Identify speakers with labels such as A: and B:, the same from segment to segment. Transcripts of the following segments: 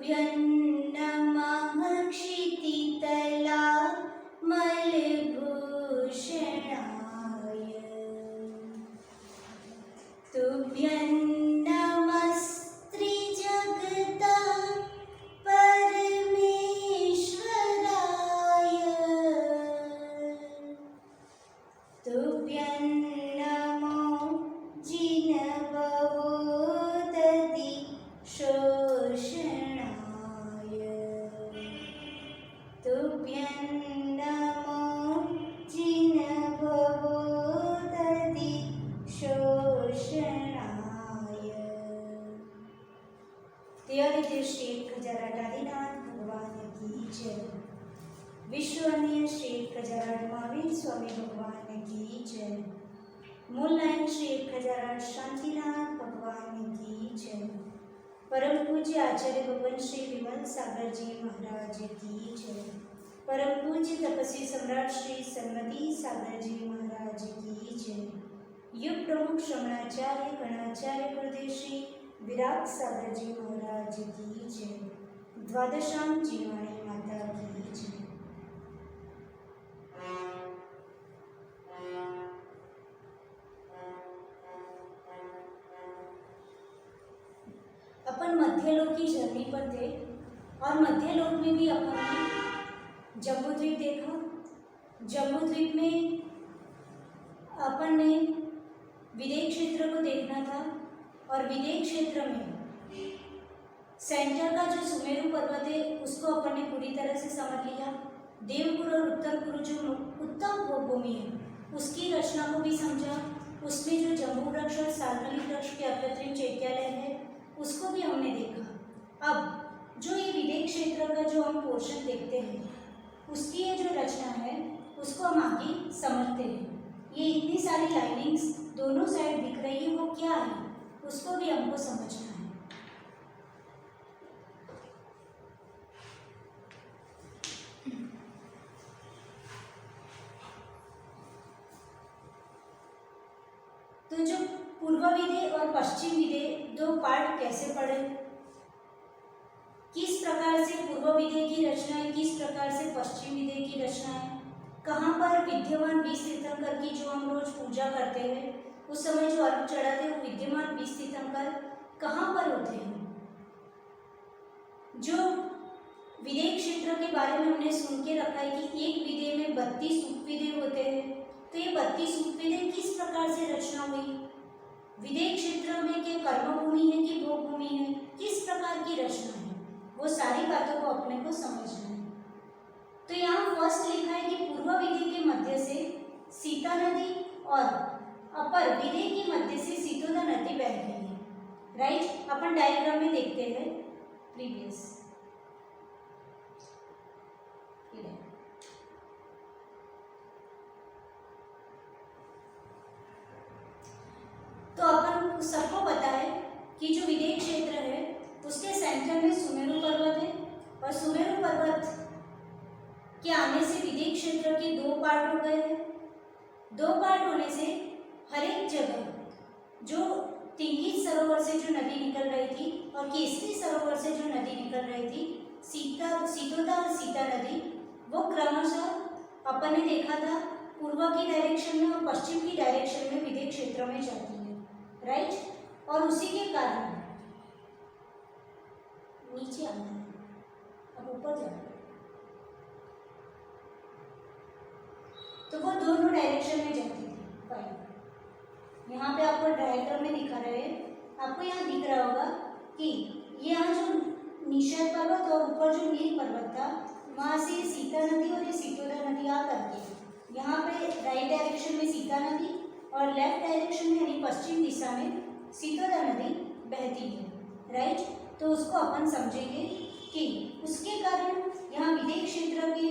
A: तुभ्यं नमः क्षितितला मलभूषणाय। तुभ्यं नमस्त्रिजगता परमेश्वराय। तुभ्यं नमो जिनववोदति शोषणाय। तुभ्यं नमो जिनववोदति शोषणाय। तेरी श्री 1008 आदिनाथ भगवान की जय। विश्वनीय श्री 1008 महावीर स्वामी भगवान की जय। मूल नायक श्री 1008 शांतिनाथ भगवान की जय। परम पूज्य आचार्य भगवान श्री विमल सागर जी महाराज की जय। परम पूज्य तपस्वी सम्राट श्री सन्मति सागर जी महाराज की जय। युग प्रमुख श्रमणाचार्य गणाचार्य गुरुदेव श्री विराट सागर जी महाराज की जय। द्वादशाम जीवाणी माता की जय। अपन मध्यलोक की जर्नी पर थे और मध्यलोक में भी अपन ने जम्बूद्वीप देखा। जम्बूद्वीप में अपन ने विदेह क्षेत्र को देखना था और विदेह क्षेत्र में सेंटर का जो सुमेरु पर्वत है उसको अपन ने पूरी तरह से समझ लिया। देवपुर और उत्तरपुर जो उत्तम भूमि है उसकी रचना को भी समझा। उसमें जो जम्बू वृक्ष और सालमली वृक्ष के अकृत्रिम चैत्यालय है उसको भी हमने देखा। अब जो ये विदेह क्षेत्र का जो हम पोर्शन देखते हैं उसकी ये जो रचना है उसको हम आगे समझते हैं। ये इतनी सारी लाइनिंग्स दोनों साइड दिख रही है वो क्या है उसको भी हमको समझना है। तो जो पूर्व विदेह और पश्चिम विदेह दो पार्ट कैसे पढ़े, किस प्रकार से पूर्व विदेह की रचना है, किस प्रकार से पश्चिम विदेह की रचना है, कहाँ पर विद्यमान 20 तीर्थंकर की जो हम रोज पूजा करते हैं उस समय जो अर्घ चढ़ाते हैं विद्यमान 20 तीर्थंकर कहाँ पर होते हैं। जो विदेह क्षेत्र के बारे में हमने सुन के रखा है कि एक विदेह में 32 उपविदेह होते हैं। तो ये 32 उपविदेह किस प्रकार से रचना हुई, विदेह क्षेत्र में क्या कर्मभूमि है कि भोगभूमि है, किस प्रकार की रचना है, वो सारी बातों को अपने को समझना है। तो यहाँ फर्स्ट लिखा है कि पूर्व विदेह के मध्य से सीता नदी और अपर विदेह के मध्य से सीतोदा नदी बह रही है। राइट, अपन डायग्राम में देखते हैं प्रीवियस। तो अपन सबको पता है कि जो विदेह क्षेत्र है उसके सेंटर में सुमेरु पर्वत है और सुमेरु पर्वत के आने से विदेह क्षेत्र के दो पार्ट हो गए हैं। दो पार्ट होने से हर एक जगह जो तिंगित सरोवर से जो नदी निकल रही थी और केसरी सरोवर से जो नदी निकल रही थी सीतोदा और सीता नदी, वो क्रमशः अपन ने देखा था पूर्व की डायरेक्शन में और पश्चिम की डायरेक्शन में विदेह क्षेत्र में जाती है। राइट, और उसी के कारण नीचे आना है, अब ऊपर जाना है। तो वो दोनों डायरेक्शन में जाती थी। फाइन, यहाँ पे आपको डायग्राम में दिखा रहे हैं, आपको यहाँ दिख रहा होगा कि यहाँ जो निषाद पर्वत और ऊपर जो नील पर्वत था वहाँ से सीता नदी और ये सीतोदा नदी आ करके यहाँ पे राइट डायरेक्शन में सीता नदी और लेफ्ट डायरेक्शन में यानी पश्चिम दिशा में सीतोदा नदी बहती है। राइट, तो उसको अपन समझेंगे कि उसके कारण यहाँ विदेह क्षेत्र के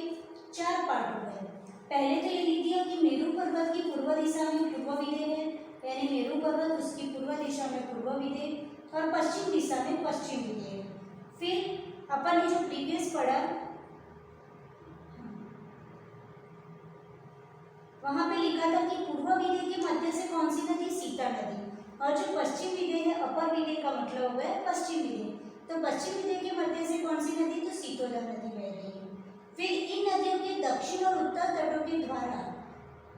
A: 4 पार्ट हो गए। पहले तो ये लिख दिया कि मेरू पर्वत की पूर्व दिशा में पूर्व विदेह है, यानी मेरू पर्वत उसकी पूर्व दिशा में पूर्व विदेह और पश्चिम दिशा में पश्चिम विदेह। फिर अपन ने जो प्रीवियस पढ़ा वहां पे लिखा था कि पूर्व विदेह के मध्य से कौन सी नदी, सीता नदी, और जो पश्चिम विदेह है अपर विदेह का मतलब हो गया पश्चिम विदेह, तो पश्चिम विदय के मध्य से कौन सी नदी, तो सीतोदा नदी बह रही है। फिर इन नदियों के दक्षिण और उत्तर तटों के द्वारा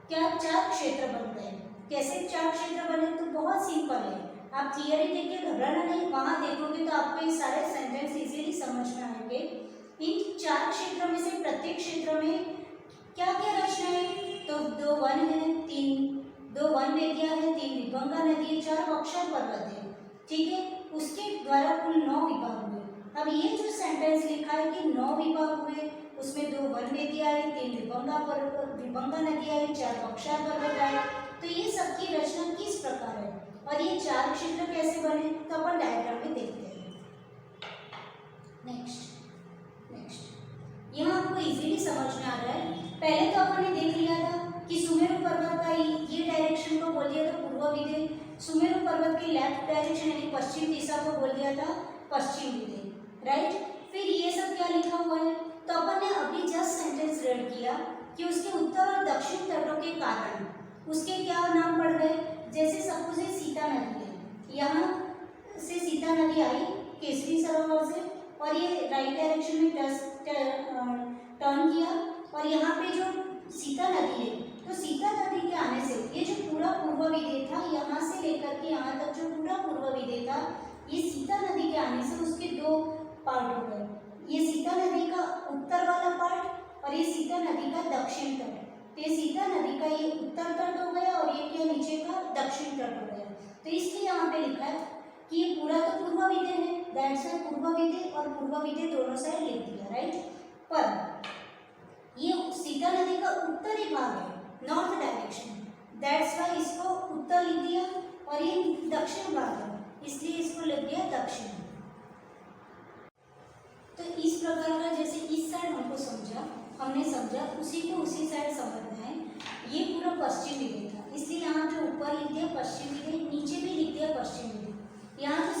A: क्या 4 क्षेत्र बन गए। कैसे 4 क्षेत्र बने, तो बहुत सिंपल है, आप थियरी देख के घबराना नहीं, वहां देखोगे तो आपको ये सारे सेंटेंस इजीली समझ में आएंगे। इन 4 क्षेत्रों में से प्रत्येक क्षेत्र में क्या क्या रचना है, तो 2 वन है, 2 वन वेदियां है, 3 विभंगा नदी है, 4 अक्षर पर्वत है, ठीक है। उसके द्वारा कुल 9 विभाग हुए। अब ये जो सेंटेंस लिखा है कि 9 विभाग हुए, उसमें 2 वन वेदियां आई, 3 विभंगा नदियां आई, 4 अक्षर पर्वत आए, तो ये सबकी रचना किस प्रकार है और ये 4 क्षेत्र कैसे बने, तो अपन डायग्राम में देखते हैं। नेक्स्ट यहाँ आपको इजीली समझ में आ रहा है। पहले तो अपन ने देख लिया था कि सुमेरु पर्वत का ये डायरेक्शन को बोल दिया था पूर्व विदय, सुमेरु पर्वत की लेफ्ट डायरेक्शन यानी पश्चिम दिशा को बोल दिया था पश्चिम विदय, राइट। फिर ये सब क्या लिखा हुआ है, तो अपन ने अभी जस्ट सेंटेंस रीड किया कि उसके उत्तर और दक्षिण तटों के कारण उसके क्या नाम पड़ गए। जैसे सपोज सीता नदी है, यहाँ से सीता नदी आई केसरी सरोवर से और ये राइट डायरेक्शन में टर्न किया और यहाँ पे जो सीता नदी है, तो सीता नदी के आने से ये जो पूरा पूर्व विदय था, यहाँ से लेकर के यहाँ तक जो पूरा पूर्व विदय था, ये सीता नदी के आने से उसके 2 पार्ट हो गए। ये सीता नदी का उत्तर वाला पार्ट और ये सीता नदी का दक्षिण तट। तो ये सीता नदी का ये उत्तर तट हो गया और ये क्या नीचे का दक्षिण तट हो गया। तो इसलिए यहाँ पे लिखा है कि ये पूरा तो पूर्व विदय है, दैट्स वाई पूर्व विदय और पूर्व विदय दोनों साइड लिख दिया, राइट। पर ये सीता नदी का उत्तरी भाग है, नॉर्थ डायरेक्शन, दैट्स वाई इसको उत्तर लिख दिया और ये दक्षिण भाग है, इसलिए इसको लिख दिया दक्षिण। तो इस प्रकार का जैसे इस साइड हमने समझा उसी को उसी साइड समझना है। ये पूरा पश्चिम विदय था, इसलिए यहाँ जो ऊपर लिख दिया पश्चिम विदय, नीचे भी लिख दिया पश्चिम विदय। यहाँ जो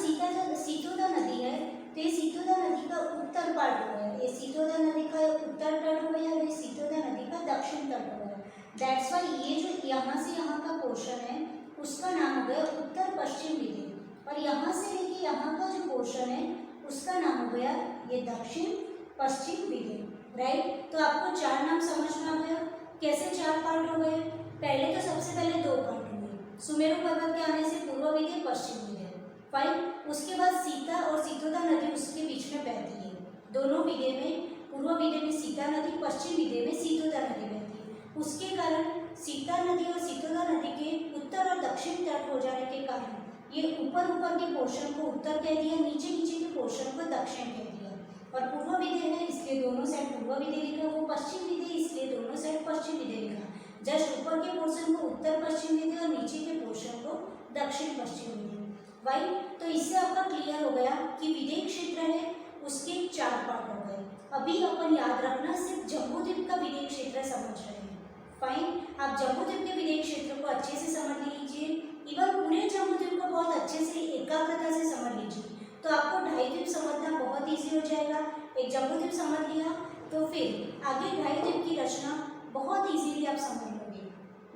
A: सीतोदा नदी है, तो ये सीतोदा नदी का उत्तर पार्ट हो गया, ये सीतोदा नदी का उत्तर तट हो गया, ये सीतोदा नदी का दक्षिण तट हो गया। दैट्स वाई ये जो यहाँ से यहाँ का पोर्शन है उसका नाम हो गया उत्तर पश्चिम विदय और यहाँ से लेके यहाँ का जो पोर्शन है उसका नाम हो गया ये दक्षिण पश्चिम विदय, राइट। तो आपको 4 नाम समझ में आ गया। कैसे 4 पार्ट हो गए, पहले तो सबसे पहले 2 पार्ट हो गए, सुमेरु पर्वत के आने से पूर्व विदय पश्चिम विदय, फाइन। उसके बाद सीता और सीतोदा नदी उसके बीच में बहती है, दोनों विदय में, पूर्व विदय में सीता नदी, पश्चिम विदय में सीतोदा नदी बहती है। उसके कारण सीता नदी और सीतोदा नदी के उत्तर और दक्षिण तट हो जाने के कारण ये ऊपर के पोर्शन को उत्तर कह दिया, नीचे के पोर्शन को दक्षिण कह दिया। और पूर्व विदय है इसलिए दोनों साइड पूर्व विदय लिखा, वो पश्चिम विदय इसलिए दोनों साइड पश्चिम विदय लिखा। जस्ट ऊपर के पोर्शन को उत्तर पश्चिम विदय और नीचे के पोर्शन को दक्षिण पश्चिम विदय, वाई। तो इससे आपका क्लियर हो गया कि विदय क्षेत्र है उसके 4 पार्ट हो गए। अभी अपन याद रखना सिर्फ जम्बूद्वीप का विदय क्षेत्र समझ रहे हैं, फाइन। आप जम्बूद्वीप के विदय क्षेत्र को अच्छे से समझ लीजिए, इवन पूरे जम्बूद्वीप को बहुत अच्छे से एकाग्रता से समझ लीजिए, तो आपको ढाईद्वीप समझना बहुत ईजी हो जाएगा। एक जम्बूद्वीप समझ लिया तो फिर आगे ढाईद्वीप की रचना बहुत इजीली आप समझ लोगे।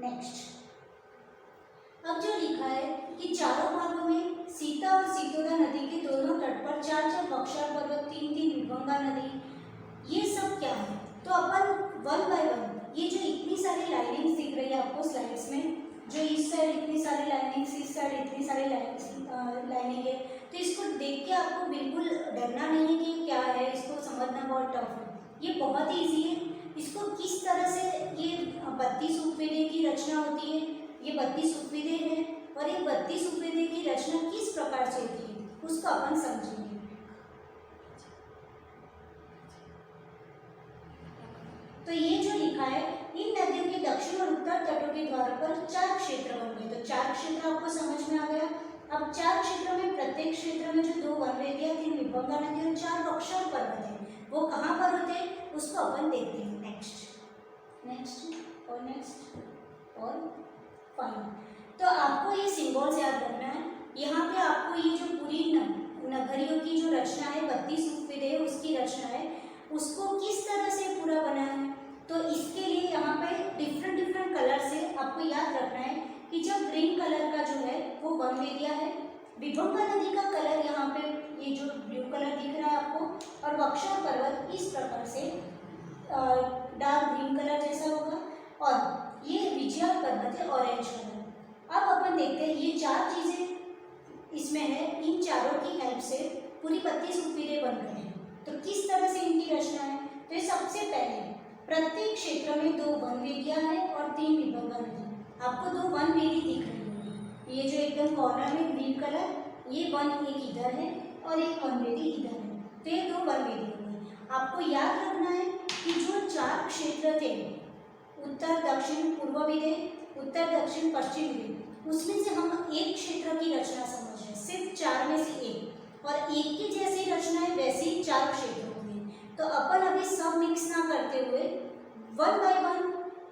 A: नेक्स्ट, अब जो लिखा है कि चारों भागों में सीता और सीतोदा नदी के दोनों तट पर 4 बक्सर पर्वत, 3 विभंगा नदी, ये सब क्या है, तो अपन 1 बाय 1 ये जो इतनी सारी लाइनिंग्स दिख रही है आपको स्लाइड्स में, जो इस साइड इतनी सारी लाइनिंग्स, इस साइड इतनी सारी लाइनिंग है, तो इसको देख के आपको बिल्कुल डरना नहीं है कि क्या है, इसको समझना बहुत टफ है। ये बहुत ही ईजी है। इसको किस तरह से ये 32 उपविदय की रचना होती है, ये 32 उपविदय है और ये 32 उपविदय की रचना किस प्रकार से होती है उसको अपन समझेंगे। तो ये जो लिखा है, इन नदियों के दक्षिण और उत्तर तटों के द्वार पर 4 क्षेत्र बन गए। तो 4 क्षेत्र आपको समझ में आ गया। अब 4 क्षेत्रों में प्रत्येक क्षेत्र में जो 2 वनवेदियां, 3 विभंगा नदी और 4 बक्सर पर्वत है, वो कहाँ पर होते हैं उसको अपन देखते हैं। नेक्स्ट और फाइन। तो आपको ये सिंबल्स याद रखना है। यहाँ पे आपको ये जो पूरी नगरियों की जो रचना है, 32 उपविदय उसकी रचना है, उसको किस तरह से पूरा बना है, तो इसके लिए यहाँ पे डिफरेंट कलर से आपको याद रखना है कि जब ग्रीन कलर का जो है वो वनवेदिया है, विभंगा नदी का कलर यहाँ पे ये जो ब्लू कलर बक्सर पर्वत इस प्रकार से डार्क ग्रीन कलर जैसा होगा, और ये विजय पर्वत है ऑरेंज कलर। अब अपन देखते हैं ये चार चीजें इसमें है, इन चारों की हेल्प से पूरी 32 उपविदे बन गए हैं। तो किस तरह से इनकी रचना है? तो ये सबसे पहले प्रत्येक क्षेत्र में 2 वन वेदियां हैं और 3 विभंगा नदी। आपको 2 वन वेदी दिख रही होगी, ये जो एकदम कॉर्नर में ग्रीन कलर, ये वन एक इधर है और एक वन वेदी इधर है, तो ये 2 वन वेदी हो गई। आपको याद रखना है कि जो 4 क्षेत्र थे, उत्तर दक्षिण पूर्व विदे, उत्तर दक्षिण पश्चिम विदे, उसमें से हम एक क्षेत्र की रचना समझ रहे हैं, सिर्फ 4 में से एक, और एक की जैसी रचना है वैसे ही 4 क्षेत्र होंगे। तो अपन अभी सब मिक्स ना करते हुए वन बाय वन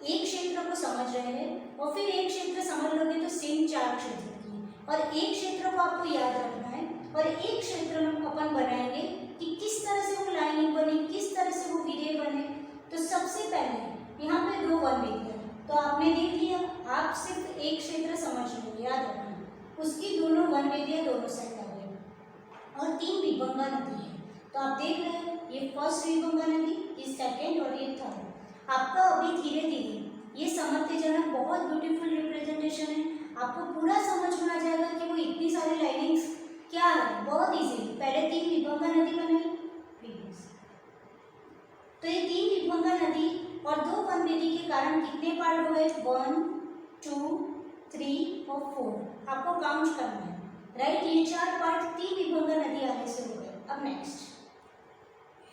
A: एक क्षेत्र को समझ रहे हैं, और फिर एक क्षेत्र समझ लोगे तो सेम 4 क्षेत्र की, और एक क्षेत्र को आपको याद रखना है, और एक क्षेत्र में अपन बनाएंगे कि किस तरह से वो लाइनिंग बने, किस तरह से वो विधेय बने। तो सबसे पहले यहाँ पे 2 वन वेदियां, तो आपने देख लिया, आप सिर्फ एक क्षेत्र समझ लो, याद रखना, उसकी दोनों वन वेदियां दोनों साइड आ गई, और 3 विभंगा नदी है। तो आप देख रहे हैं ये फर्स्ट विभंगा नदी, ये सेकेंड और ये थर्ड। आपका अभी धीरे धीरे ये समर्थजनक बहुत ब्यूटीफुल रिप्रेजेंटेशन है, आपको पूरा समझ में आ जाएगा कि वो इतनी सारी लाइनिंग्स क्या है, बहुत इजी। पहले 3 विभंगा नदी बनाई प्लीज, तो ये 3 विभंगा नदी और 2 वन वेदी के कारण कितने पार्ट हो गए? 1 2 3 और 4, आपको काउंट करना है, राइट। ये 4 पार्ट 3 विभंगा नदी आने से हो गए। अब नेक्स्ट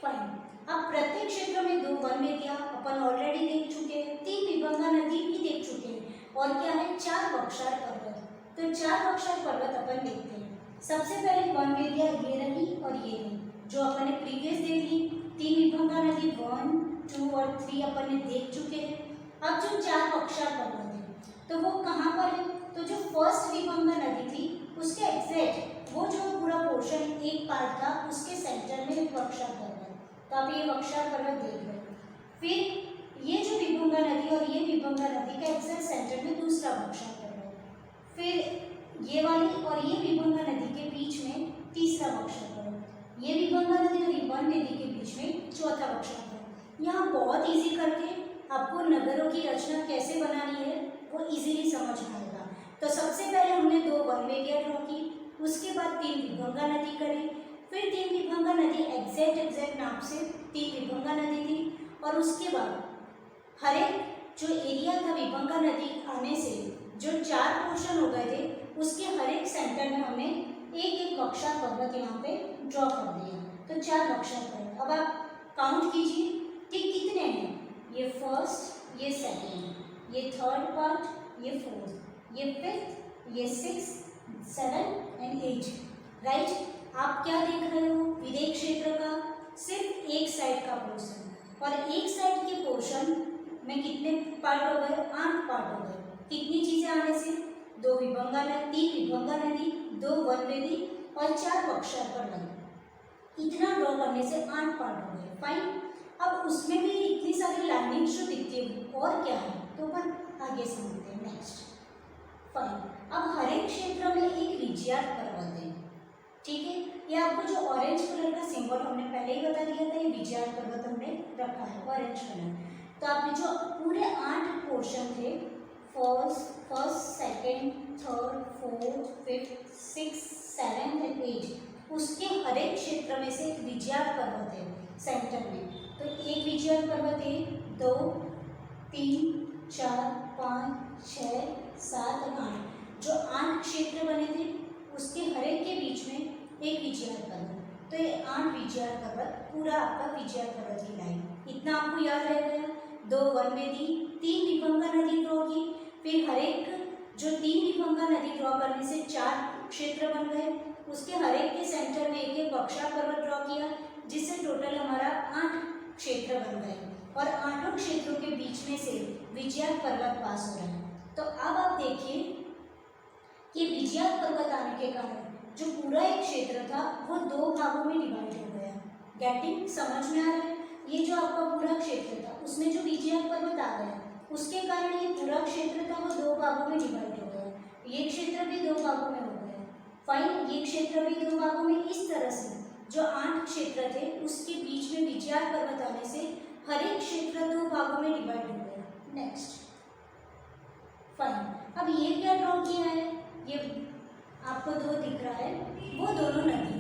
A: फाइन, अब प्रत्येक क्षेत्र में 2 वन वेदियां अपन ऑलरेडी देख चुके हैं, 3 विभंगा नदी भी देख चुके हैं, और क्या है? 4 बक्सर पर्वत। तो 4 बक्सर पर्वत अपन देखते हैं। सबसे पहले वन वेदियां ये रही और ये रही, जो अपन ने प्रीवियस देख ली। 3 विभंगा नदी 1 2 और 3 अपन ने देख चुके हैं। अब जो 4 बक्सर पर्वत है, तो वो कहाँ पर है? तो जो फर्स्ट विभंगा नदी थी उसके एग्जैक्ट वो जो पूरा पोर्शन एक पार्ट था, उसके सेंटर में बक्सर पर्वत, तो आप ये बक्सर पर्वत देख रहे हो। फिर ये जो विभंगा नदी और ये विभंगा नदी का एग्जैक्ट सेंटर में दूसरा बक्सर पर्वत, फिर ये वाली और ये विभंगा नदी के बीच में तीसरा बक्सर पर्वत, ये विभंगा नदी और ये वन नदी के बीच में चौथा बक्सर पर्वत। यहाँ बहुत इजी करके आपको नगरों की रचना कैसे बनानी है वो इजीली समझ में आएगा। तो सबसे पहले हमने 2 वन वेदियां ड्रॉ की, उसके बाद 3 विभंगा नदी करी, फिर 3 विभंगा नदी एग्जैक्ट नाप से 3 विभंगा नदी थी, और उसके बाद हर एक जो एरिया था विभंगा नदी आने से जो 4 पोर्शन हो गए थे, उसके हर एक सेंटर में हमने एक एक बक्सर पर्वत यहाँ पे ड्रॉ कर दिया। तो 4 बक्सर पर्वत। अब आप काउंट कीजिए कि कितने हैं, ये फर्स्ट, ये सेकेंड, ये थर्ड पार्ट, ये फोर्थ, ये फिफ्थ, ये 6 7 एंड 8, राइट। आप क्या देख रहे हो? विदेश क्षेत्र का सिर्फ एक साइड का पोर्शन, और एक साइड के पोर्शन में कितने पार्ट हो गए? 8 पार्ट हो गए। कितनी चीजें आने से? 2 विभंगा नदी, 3 विभंगा नदी, 2 वन वेदी और 4 बक्सर पर्वत। इतना ड्रॉ करने से 8 पार्ट हो गए। फाइन। अब उसमें भी इतनी सारी लाइनिंग जो दिखती है, और क्या है तो अपन आगे समझते हैं। नेक्स्ट फाइन, अब हर एक क्षेत्र में एक विजयार्थ पर्वत है, ठीक है। ये आपको जो ऑरेंज कलर का सिंबल हमने पहले ही बता दिया था, ये विजयार्थ पर्वत हमने रखा है ऑरेंज कलर। तो आपने जो पूरे 8 पोर्शन थे, first second third fourth fifth 6 7 and 8, उसके हर एक क्षेत्र में से एक विजयार्थ पर्वत है सेंटर में। तो एक विजयार्थ पर्वत है, 2 3 4 5 6 7 और 8, जो 8 क्षेत्र बने थे उसके हर एक के बीच में एक विजयार्थ पर्वत। तो ये 8 विजयार्थ पर्वत पूरा आपका विजयार्थ पर्वत की लाइन। इतना आपको याद रह गया। 2 वन वेदी, 3 विभंगा नदी ड्रॉ की, फिर हर एक जो 3 विभंगा नदी ड्रॉ करने से 4 क्षेत्र बन गए, उसके हर एक के सेंटर में एक एक बक्सर पर्वत ड्रॉ किया, जिससे टोटल हमारा 8 क्षेत्र बन गए, और 8 क्षेत्रों के बीच में से विजयार्थ पर्वत पास हो रहा है। तो अब आप देखिए कि विजयार्थ पर्वत आने के कारण जो पूरा एक क्षेत्र था वो 2 भागों में डिवाइड हो गया। गेटिंग समझ में आ रहा है? ये जो आपका पूरा क्षेत्र था उसमें जो विजयार्थ पर्वत आ गया, उसके कारण ये पूरा क्षेत्र था वो 2 भागों में डिवाइड हो गया। ये क्षेत्र भी 2 भागों में हो गया। फाइन, ये क्षेत्र भी 2 भागों में। इस तरह से जो 8 क्षेत्र क्षेत्र थे उसके बीच में विजयार पर्वत आने से हर एक क्षेत्र 2 भागों में डिवाइड हो गया। Next fine. अब ये क्या ड्रॉ किया है, ये आपको 2 दिख रहा है, वो दोनों नदी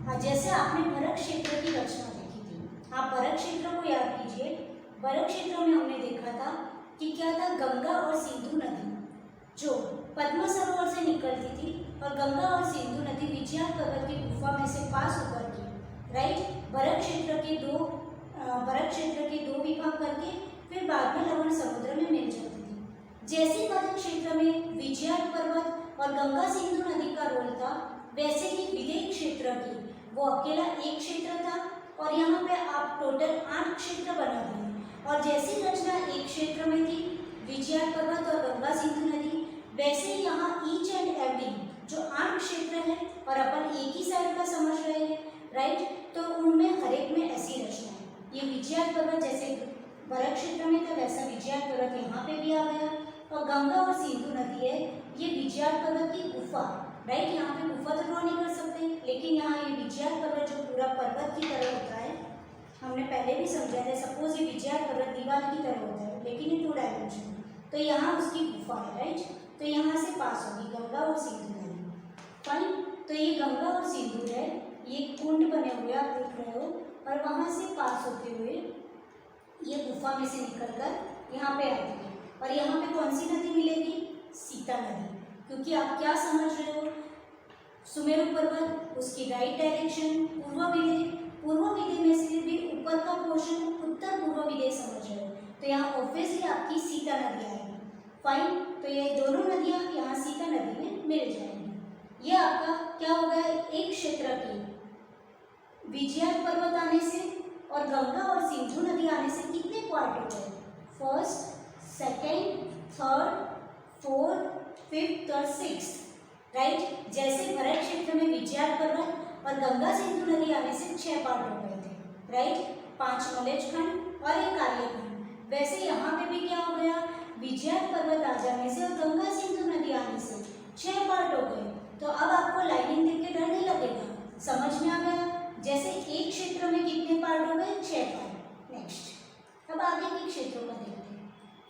A: है। जैसे आपने भरत क्षेत्र की रचना देखी थी, आप भरत क्षेत्र को याद कीजिए। भरत क्षेत्र में हमने देखा था कि क्या था, गंगा और सिंधु नदी जो पद्मा सरोवर से निकलती थी और गंगा और सिंधु नदी विजयार पर्वत की गुफा में से पास होकर के, राइट, भरत क्षेत्र के दो विभाग करके फिर बाद में लवण समुद्र में मिल जाती थी। जैसे भरत क्षेत्र में विजयार पर्वत और गंगा सिंधु नदी का रोल था, वैसे ही विदेह क्षेत्र की वो अकेला एक क्षेत्र था और यहाँ पे आप टोटल 8 क्षेत्र बना दिए। और जैसी रचना एक क्षेत्र में थी विजयार पर्वत और गंगा सिंधु नदी, वैसे ही यहाँ ईच एंड एवरी जो 8 क्षेत्र है और अपन एक ही साइड का समझ रहे हैं, राइट, तो उनमें हर एक में ऐसी रचना है। ये विजयार पर्वत जैसे भरत क्षेत्र में था वैसा विजयार पर्वत यहाँ पे भी आ गया। और गंगा और सिंधु नदी है, ये विजयार पर्वत की गुफा, राइट, यहाँ पे गुफा तो ड्रॉ नहीं कर सकते, लेकिन यहाँ ये विजयार पर्वत जो पूरा पर्वत की तरह होता है, हमने पहले भी समझा था। सपोज ये विजयार पर्वत दीवार की तरह होता है लेकिन ये 2 डायमेंशन, तो यहाँ उसकी गुफा है, राइट, तो यहाँ से पास होगी गंगा और सिंधु नदी। फाइन। तो ये गंगा और सिंधु है, ये कुंड बने हुए आप देख रहे हो, और वहाँ से पास होते हुए ये गुफा में से निकलकर यहाँ पे आती है। और यहाँ पे कौन सी नदी मिलेगी, सीता नदी, क्योंकि आप क्या समझ रहे हो, सुमेरु पर्वत, उसकी राइट डायरेक्शन पूर्व विदेह में से भी ऊपर का पोर्शन उत्तर पूर्व विदेह समझ रहे हो, तो यहाँ ऑब्वियसली आपकी सीता नदी आएगी। फाइन। तो ये दोनों नदियाँ यहाँ सीता नदी में मिल जाएंगी। ये आपका क्या हो गया, एक क्षेत्र की विजयार पर्वत आने से और गंगा और सिंधु नदी आने से कितने पार्ट हो गए, first, second, third, fourth, fifth और सिक्स्थ, राइट। जैसे भरत क्षेत्र में विजयार पर्वत और गंगा सिंधु नदी आने से 6 पार्ट हो गए थे, राइट, 5 नॉलेज खंड और 1 कार्य खंड। वैसे यहाँ पे भी क्या हो गया, विजयार पर्वत आ जाने से और गंगा सिंधु नदी आने से 6 पार्ट हो गए। तो अब आपको लाइनिंग देख के डर नहीं लगेगा, समझ में आ गया। जैसे एक क्षेत्र में कितने पार्ट हो गए, 6 पार्ट। नेक्स्ट, अब आगे के क्षेत्रों को देखते हैं।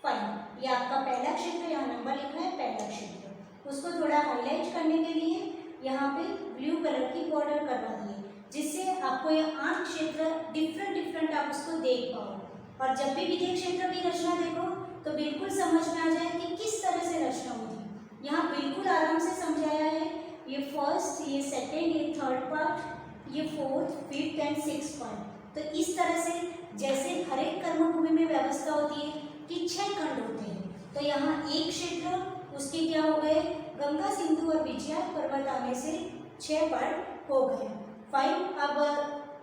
A: फाइन। ये आपका पहला क्षेत्र, यहाँ नंबर लिखा है पहला क्षेत्र, उसको थोड़ा हाईलाइट करने के लिए यहाँ पे ब्लू कलर की बॉर्डर करवा दिए, जिससे आपको ये 8 क्षेत्र डिफरेंट आप उसको देख पाओ। और जब भी विदेह क्षेत्र की रचना देखो तो बिल्कुल समझ में आ जाए कि किस तरह से रचना होती। यहाँ बिल्कुल आराम से समझाया है, ये फर्स्ट, ये सेकेंड, ये थर्ड पार्ट, ये fourth, fifth and sixth part. तो इस तरह से जैसे हर एक कर्मभूमि में व्यवस्था होती है कि 6 खंड होते हैं, तो यहाँ एक क्षेत्र उसके क्या हो गए, गंगा सिंधु और विजयार पर्वत आने से 6 पार्ट हो गए। फाइन। अब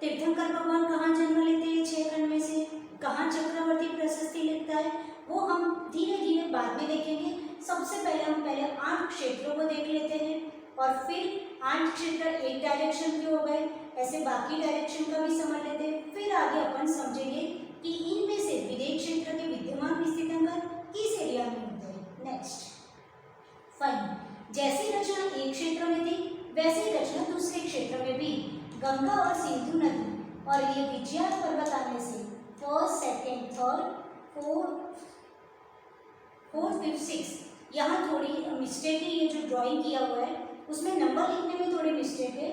A: तीर्थंकर भगवान कहाँ जन्म लेते हैं 6 खंड में से, कहाँ चक्रवर्ती प्रशस्ति लिखता है, वो हम धीरे धीरे बाद में देखेंगे। सबसे पहले हम 8 क्षेत्रों को देख लेते हैं और फिर 8 क्षेत्र एक डायरेक्शन के हो गए, ऐसे बाकी डायरेक्शन का भी समझ लेते हैं। फिर आगे अपन समझेंगे कि इनमें से विदेह क्षेत्र के विद्यमान स्थित्यंकर किस एरिया में होते हैं। Next, fine. जैसी रचना एक क्षेत्र में थी वैसे ही रचना दूसरे क्षेत्र में भी गंगा और सिंधु नदी और ये विजयार पर्वत आने से first, second, third, fourth, fifth, sixth, यहाँ थोड़ी मिस्टेक है। ये जो ड्राइंग किया हुआ है उसमें नंबर लिखने में थोड़ी मिस्टेक है।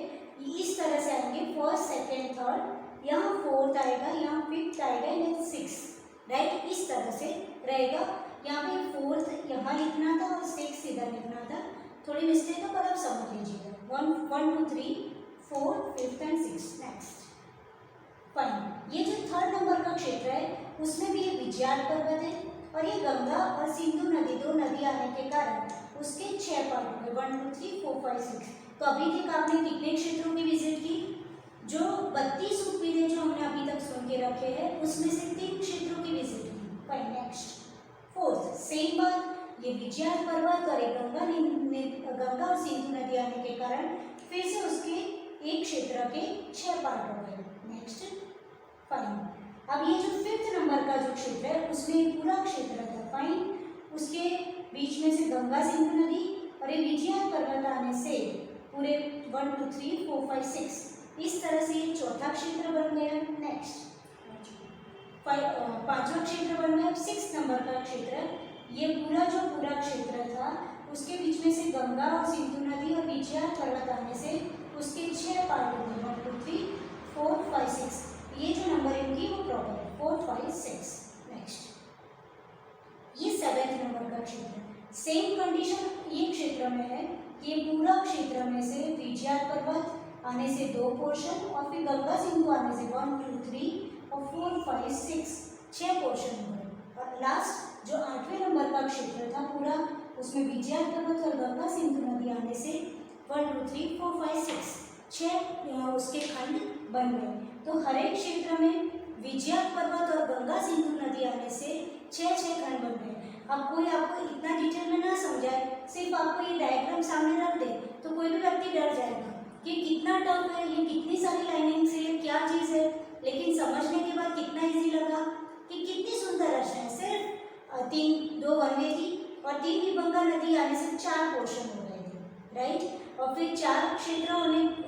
A: इस तरह से आएंगे फर्स्ट, सेकेंड, थर्ड, यहाँ फोर्थ आएगा, यहाँ फिफ्थ आएगा, यहाँ सिक्स्थ, राइट, इस तरह से रहेगा। यहाँ पे फोर्थ यहाँ लिखना था और सिक्स इधर लिखना था, थोड़ी मिस्टेक है पर आप समझ लीजिएगा। 1 2 3 4 5 एंड 6। Next, fine. ये जो थर्ड नंबर का क्षेत्र है उसमें भी ये विजयार पर्वत है और ये गंगा और सिंधु नदी 2 नदी आने के कारण उसके 6 पार्ट हो गए, 1 2 3 4 5 6। तो अभी तक आपने कितने क्षेत्रों की विजिट की, जो 32 उपविदेह जो हमने अभी तक सुन के रखे हैं उसमें से 3 क्षेत्रों की विजिट की। फाइन। नेक्स्ट, फोर्थ, सेम बात, ये विजयार पर्वत और गंगा और सिंधु नदी आने के कारण फिर से उसके एक क्षेत्र के 6 पार्ट हो गए। Next, fine. अब ये जो फिफ्थ नंबर का जो क्षेत्र है उसमें पूरा क्षेत्र था, फाइन, उसके बीच में से गंगा सिंधु नदी और ये विजयार पर्वत आने से पूरे 1 2 3 4 5 6 इस तरह से ये चौथा चौथा क्षेत्र बन गया। नेक्स्ट पांचवा क्षेत्र बन गया। 6 नंबर का क्षेत्र, ये पूरा जो पूरा क्षेत्र था उसके बीच में से गंगा और सिंधु नदी और विजया पर्वत आने से उसके 6 पार्ट हो गए, 1 2 3 4 5 6। ये जो नंबरिंग की वो प्रॉपर है, 4 5 6। नेक्स्ट ये 7 नंबर का क्षेत्र, सेम कंडीशन ये क्षेत्र में है। ये पूरा क्षेत्र में से विजया पर्वत आने से 2 पोर्शन और फिर गंगा सिंधु आने से 1 2 3 और 4 5 6 6 पोर्शन हुए। और लास्ट जो 8वें नंबर का क्षेत्र था पूरा, उसमें विजया पर्वत और गंगा सिंधु नदी आने से 1 2 3 4 5 6 6 उसके खंड बन गए। तो हर एक क्षेत्र में विजया पर्वत और गंगा सिंधु नदी आने से 6 खंड बन गए। अब कोई आपको इतना डिटेल में ना समझाए, सिर्फ आपको ये डायग्राम सामने रख दे तो कोई भी व्यक्ति डर जाएगा कि कितना टफ है, ये कितनी सारी लाइनिंग्स है, ये क्या चीज़ है। लेकिन समझने के बाद कितना इजी लगा कि कितनी सुंदर रचना है। सिर्फ 2 वन वे थी और 3 विभंगा नदी आने से 4 पोर्शन हो गए थे, राइट। और फिर 4 क्षेत्र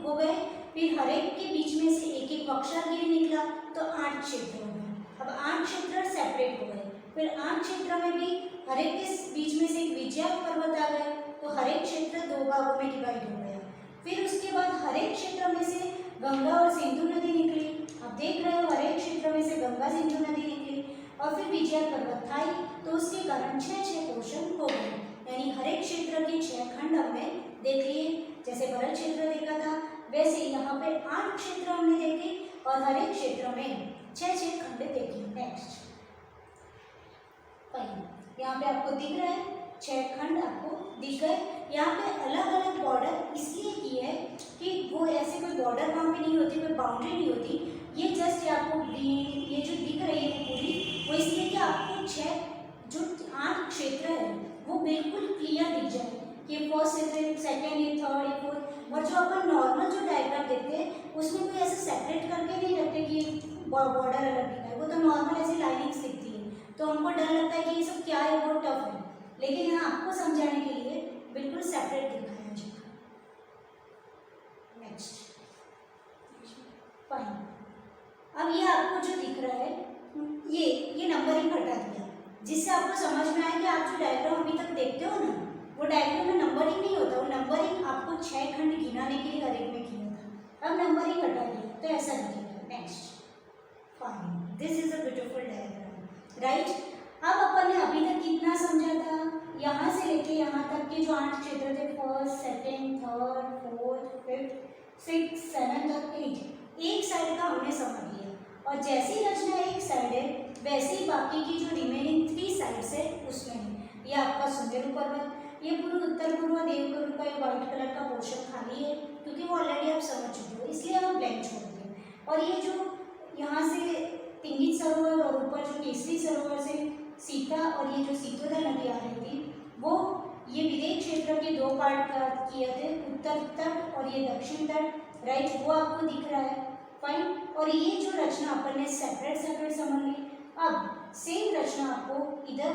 A: हो गए, फिर हर एक के बीच में से एक एक वक्षागिरी निकला तो 8 क्षेत्र हो गए। अब 8 क्षेत्र सेपरेट हो गए। फिर 8 क्षेत्र में भी हर एक के बीच में से एक विजया पर्वत आ गए, तो हर एक क्षेत्र 2 भागों में डिवाइड हो गया। फिर उसके बाद हर एक क्षेत्र में से गंगा और सिंधु नदी निकली। आप देख रहे हो हर एक क्षेत्र में से गंगा सिंधु नदी निकली और फिर विजया पर्वत था, तो उसके कारण 6 पोर्शन हो गए। यानी हर एक क्षेत्र के 6 खंड हमने देख लिए। जैसे भरत क्षेत्र देखा था वैसे यहाँ पे 8 क्षेत्र हमने देखे और हर एक क्षेत्र में 6 खंड देखे। नेक्स्ट यहाँ पे आपको दिख रहा है 6 खंड आपको दिख गए। यहाँ पे अलग अलग बॉर्डर इसलिए की है कि वो ऐसे कोई बॉर्डर वहाँ पे नहीं होती, कोई बाउंड्री नहीं होती। ये जस्ट आपको ये जो दिख रही है पूरी, वो इसलिए कि आपको 6 जो 8 क्षेत्र है वो बिल्कुल क्लियर दिख जाए कि फर्स्ट सेकेंड ये थर्ड ये फोर्थ। और जो अपन नॉर्मल जो डायग्राम देखते हैं उसमें कोई ऐसे सेपरेट करके नहीं रखते कि बॉर्डर अलग दिखा है, वो तो नॉर्मल ऐसी लाइनिंग्स दिखती है। तो हमको डर लगता है कि ये सब क्या है, बहुत टफ है। लेकिन यहाँ आपको समझाने के लिए बिल्कुल सेपरेट दिखाया जाएगा। Next fine. अब ये आपको जो दिख रहा है ये नंबरिंग हटा दिया, जिससे आपको समझ में आए कि आप जो डायग्राम अभी तक देखते हो ना, वो डायग्राम में नंबरिंग नहीं होता। वो नंबरिंग आपको 6 खंड गिनाने के लिए हर एक में किया था। अब नंबरिंग हटा दिया तो ऐसा दिखेगा। Next fine, this is a beautiful diagram, right. अब अपन ने अभी तक कितना समझा था, यहाँ से लेके यहाँ तक के जो 8 क्षेत्र थे, first second third fourth fifth 6 7 तक 8, एक साइड का हमने समझ लिया। और जैसी रचना एक साइड है वैसे ही बाकी की जो रिमेनिंग 3 साइड्स है उसमें है। ये आपका सुमेरु पर्वत, ये पूर्व उत्तर पूर्व देवगिरी का व्हाइट कलर का पोर्शन खाली है क्योंकि वो ऑलरेडी आप समझ चुके हो, इसलिए हम ब्लैंक छोड़ दिए। और ये जो यहाँ से तिंगित सरोवर और ऊपर जो केसरी सरोवर से सीता और ये जो सीतोदा नदी आ रही थी, वो ये विदेश क्षेत्र के 2 पार्ट किए थे, उत्तर तट और ये दक्षिण तट, राइट। वो आपको दिख रहा है, फाइन। और ये जो रचना अपन ने सेपरेट समझ ली। अब सेम रचना आपको इधर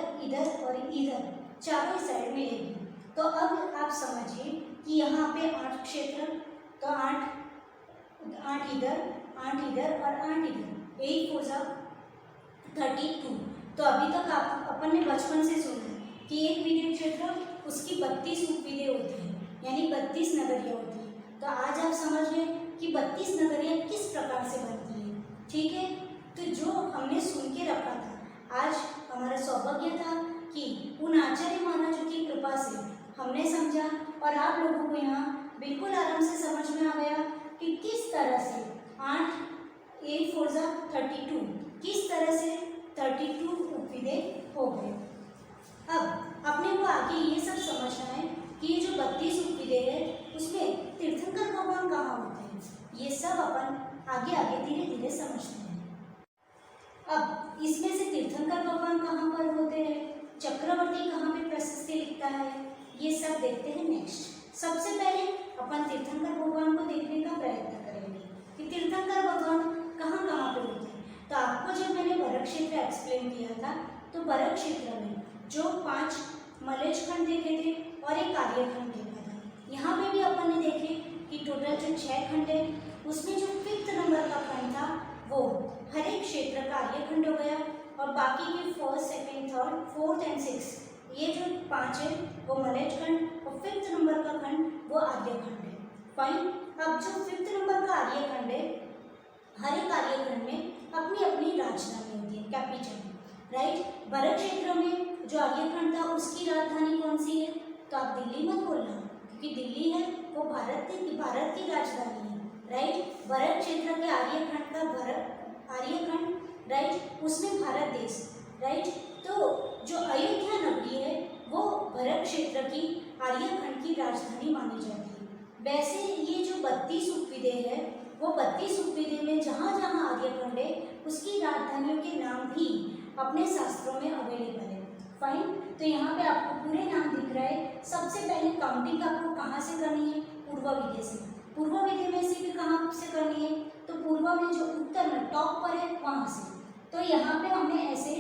A: और इधर चारों साइड में लेगी। तो अब आप समझिए कि यहाँ पे 8 क्षेत्र, तो 8 इधर 8 इधर और 8 इधर, 8 4 जा 32। तो अभी तक आप अपन ने बचपन से सुना है कि एक विधेय क्षेत्र उसकी 32 उपविधेय होती है, यानी 32 नगरियाँ होती है। तो आज आप समझ गए कि 32 नगरियाँ किस प्रकार से बनती है, ठीक है। तो जो हमने सुन के रखा था, आज हमारा सौभाग्य था कि उन आचार्य महाराजों की कृपा से हमने समझा और आप लोगों को यहाँ बिल्कुल आराम से समझ में आ गया कि किस तरह से 8 4 जा 32 किस तरह से 32 उपविधेय हो गए। अब अपने को आगे ये सब समझना है कि ये जो 32 उपविधेय है उसमें तीर्थंकर भगवान कहाँ होते हैं, ये सब अपन आगे धीरे धीरे समझते हैं। अब इसमें से तीर्थंकर भगवान कहाँ पर होते हैं, चक्रवर्ती कहाँ पे प्रशस्ति लिखता है, ये सब देखते हैं नेक्स्ट। सबसे पहले अपन तीर्थंकर भगवान को देखने का प्रयत्न करेंगे कि तीर्थंकर भगवान कहाँ कहाँ पे होते हैं। तो आपको जब मैंने भरत क्षेत्र एक्सप्लेन किया था, तो भरत क्षेत्र में जो 5 मलेच्छ खंड देखे थे और एक कार्यखंड देखा था। यहाँ पे भी अपन ने देखे कि टोटल जो 6 खंड है उसमें जो 5th नंबर का खंड था वो हर एक क्षेत्र का आर्यखंड हो गया, और बाकी के first, second, third, fourth and six ये जो 5 है वो मलय खंड, और 5th नंबर का खंड वो आर्यखंड है। फाइन। अब जो 5th नंबर का आर्यखंड है, हर एक आर्यखंड में अपनी अपनी राजधानी होती है, कैपिटल, राइट। भरत क्षेत्र में जो आर्यखंड था उसकी राजधानी कौन सी है? तो आप दिल्ली मत बोलना, क्योंकि दिल्ली है वो भारत की राजधानी है, राइट। भरत क्षेत्र के आर्यखंड का आर्यखंड, राइट, उसमें भारत देश, राइट। तो जो अयोध्या नगरी है वो भरत क्षेत्र की आर्यखंड की राजधानी मानी जाती है। वैसे ये जो 32 उपविदेय है वो 32 उपविदेय में जहाँ जहाँ आर्यखंड है उसकी राजधानियों के नाम भी अपने शास्त्रों में अवेलेबल है। फाइन। तो यहाँ पे आपको पूरे नाम दिख रहा है। सबसे पहले काउंटिंग आपको कहाँ से करनी है? पूर्व विधेय से। पूर्व विधेय में से भी कहाँ से करनी है? तो पूर्व में जो उत्तर में टॉप पर है वहाँ से। तो यहाँ पे हमने ऐसे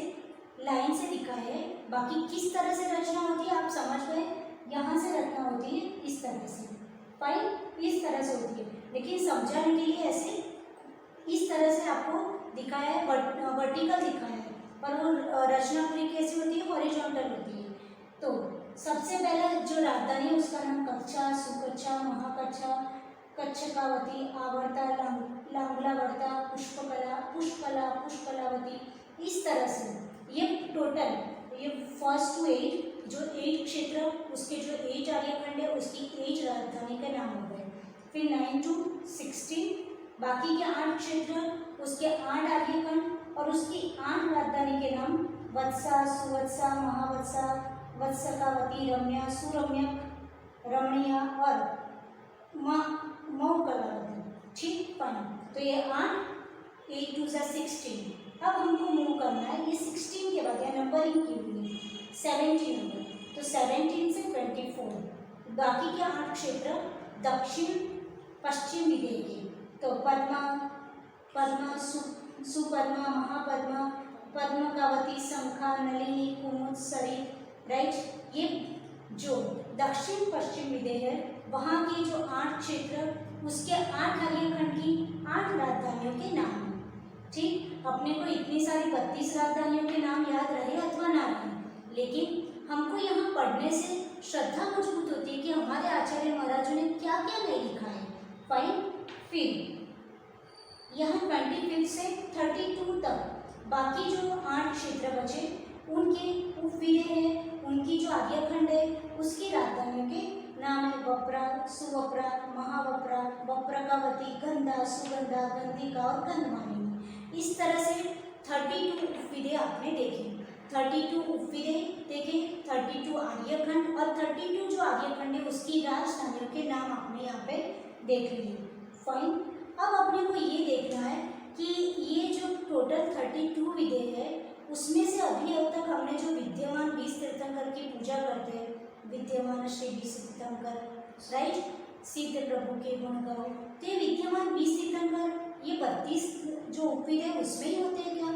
A: लाइन से लिखा है। बाकी किस तरह से रचना होती है आप समझ गए। यहाँ से रचना होती है इस तरह से। फाइन, इस तरह से होती है, लेकिन समझाने के लिए ऐसे इस तरह से आपको दिखाया है, वर्टिकल दिखाया है, और वो रचना पूरी कैसी होती है? हॉरिजॉन्टल होती है। तो सबसे पहला जो राजधानी है उसका नाम कच्छा, सुकच्छा, महाकच्छा, कच्छकावती, आवर्ता, लांगलावर्ता, पुष्पकला, पुष्पला, पुष्पलावती, इस तरह से ये टोटल ये फर्स्ट टू 8 जो 8 क्षेत्र उसके जो 8 आर्यखंड है उसकी 8 राजधानी के नाम हो गए। फिर 9 to 16 बाकी के 8 क्षेत्र उसके 8 आर्यखंड और उसकी 8 राजधानी के नाम वत्सा, सुवत्सा, महावत्सा, वत्सकावती, रम्या, सुरम्यक, रमणीय और मौकलावती। ठीक, फाइन। तो ये 8 8 2 16। अब हमको मूव करना है ये 16 के बाद, या नंबरिंग की हुई है 17 नंबर, तो 17 से 24 बाकी के 8 क्षेत्र दक्षिण पश्चिम विधेय के। तो पद्मा, पद्मा, सुपद्मा, महापद्मा, पद्मकावती, शंखा, नलिनी, कुमुद, सरित, राइट। ये जो दक्षिण पश्चिम विधेय है वहाँ के जो 8 क्षेत्र उसके 8 आर्यखंड की 8 राजधानियों के नाम। ठीक, अपने को इतनी सारी 32 राजधानियों के नाम याद रहे अथवा ना रहे, लेकिन हमको यहाँ पढ़ने से श्रद्धा मजबूत होती है कि हमारे आचार्य महाराजों ने क्या क्या नहीं लिखा है। फाइन। फिर यहाँ 25 से 32 तक बाकी जो 8 क्षेत्र बचे उनके उपविधेय है, उनकी जो आर्यखंड है उसकी राजधानियों के नाम है वप्रा, सुवप्रा, महावप्रा, वप्रकावती, गंधा, सुगंधा, गंधिका और गंधमालिनी। इस तरह से 32 उपविधेय आपने देखे। 32 उपविधेय देखे, 32 आर्यखंड, और 32 जो आर्यखंड है उसकी राजधानियों के नाम आपने यहाँ पे देख लिए। फाइन। अब अपने को ये देखना है कि ये जो टोटल 32 विधेय है उसमें से अभी अब तक हमने जो विद्यमान 20 तीर्थंकर की पूजा करते हैं, विद्यमान श्री 20 तीर्थंकर, राइट, सिद्ध प्रभु के गुण गाओ, तो ये विद्यमान 20 तीर्थंकर ये 32 जो उपविधेय उसमें ही होते हैं क्या?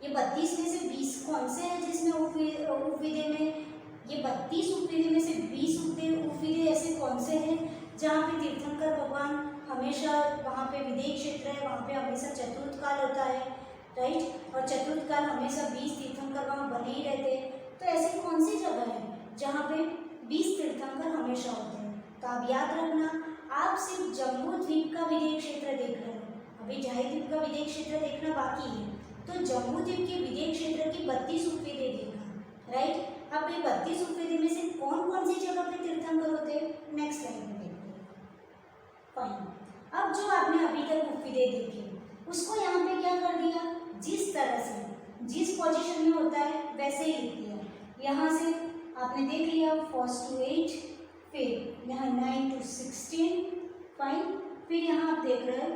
A: ये 32 में से 20 कौन से हैं जिसमें उपविधेय में, ये 32 उपविधेय में से 20 उपविधेय ऐसे कौन से हैं जहाँ पे तीर्थंकर भगवान हमेशा, वहाँ पे विधेय क्षेत्र है, वहाँ पे हमेशा चतुर्थ काल होता है, राइट, और चतुर्थ काल हमेशा 20 तीर्थंकर वहाँ बने ही रहते हैं। तो ऐसी कौन सी जगह है जहाँ पे 20 तीर्थंकर हमेशा होते हैं? तो आप याद रखना, आप सिर्फ जम्बू द्वीप का विधेय क्षेत्र देख रहे हो, अभी जाही द्वीप का विधेय क्षेत्र देखना बाकी है। तो जम्बू द्वीप के विधेय क्षेत्र की 32 उपविधेय देखना, राइट। अब ये 32 उपविधेय में से कौन कौन सी जगह पे तीर्थंकर होते हैं नेक्स्ट स्लाइड में देखते हैं। फाइन। अब जो आपने अभी तक उपविधेय देखे उसको यहाँ पे क्या कर दिया, जिस तरह से जिस पोजीशन में होता है वैसे ही लिख दिया। यहाँ से आपने देख लिया फर्स्ट टू 8, फिर यहाँ 9 to 16, फाइन। फिर यहाँ आप देख रहे हो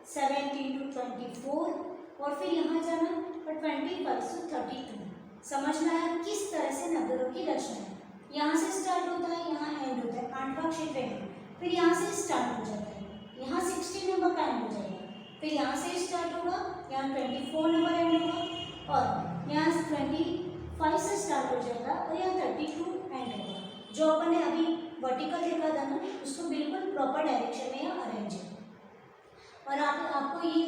A: 17 to 24, और फिर यहाँ जाना और 25 to 32। समझना है किस तरह से नगरों की रचना है। यहाँ से स्टार्ट होता है, यहाँ एंड होता है, 8वां क्षेत्र है, फिर यहाँ से स्टार्ट हो जाता है, यहाँ 16 नंबर का एंड हो जाएगा, फिर यहाँ से स्टार्ट होगा, यहाँ 24 नंबर एंड होगा, और यहाँ 25 से स्टार्ट हो जाएगा, और यहाँ 32 एंड होगा। जो अपन ने अभी वर्टिकल देखा था ना, उसको बिल्कुल प्रॉपर डायरेक्शन में यहाँ अरेंज है। और आपको ये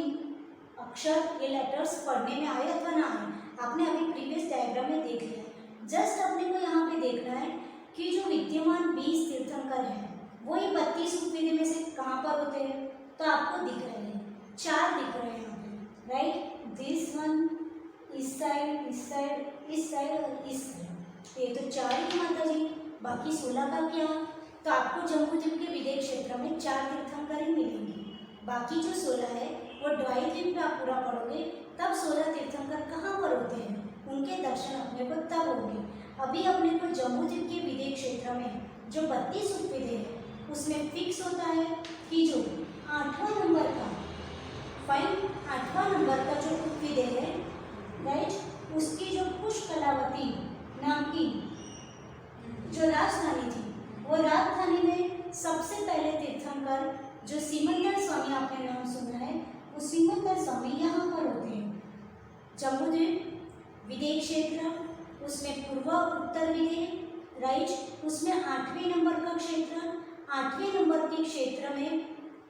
A: अक्षर, ये लेटर्स पढ़ने में आए अथवा ना आए, आपने अभी प्रीवियस डायग्राम में देख लिया। जस्ट अपने को यहाँ पे देखना है कि जो विद्यमान 20 तीर्थंकर हैं वो ये 32 उपविधि में से कहाँ पर होते हैं। तो आपको दिख रहे हैं, 4 दिख रहे हैं यहाँ पे, राइट। दिस वन, इस साइड, इस साइड, इस साइड और इस साइड, ये तो 4 ही माता जी। बाकी 16 का क्या, तो आपको जम्बूद्वीप के विदेश क्षेत्र में 4 तीर्थंकर ही मिलेंगे। बाकी जो 16 है वो द्वाइद्वीप में आप पूरा पढ़ोगे तब 16 तीर्थंकर कहाँ पर होते हैं, उनके दर्शन अपने को तब होंगे। अभी अपने को जम्बूद्वीप के विदेश क्षेत्र में जो 32 उपविधि है उसमें फिक्स होता है कि जो 8वां नंबर का, फाइन, 8वां नंबर का जो उपविधि है, राइट, उसकी जो पुष्कलावती नाम की जो राजधानी थी, वो राजधानी में सबसे पहले तीर्थंकर जो सिमंदर स्वामी, आपने नाम सुना है, वो सिमंदर स्वामी यहाँ पर होते हैं। जम्बूद्वीप विदेश क्षेत्र, उसमें पूर्व उत्तर विदेश, राइट, उसमें 8वें नंबर का क्षेत्र, 8वें नंबर के क्षेत्र में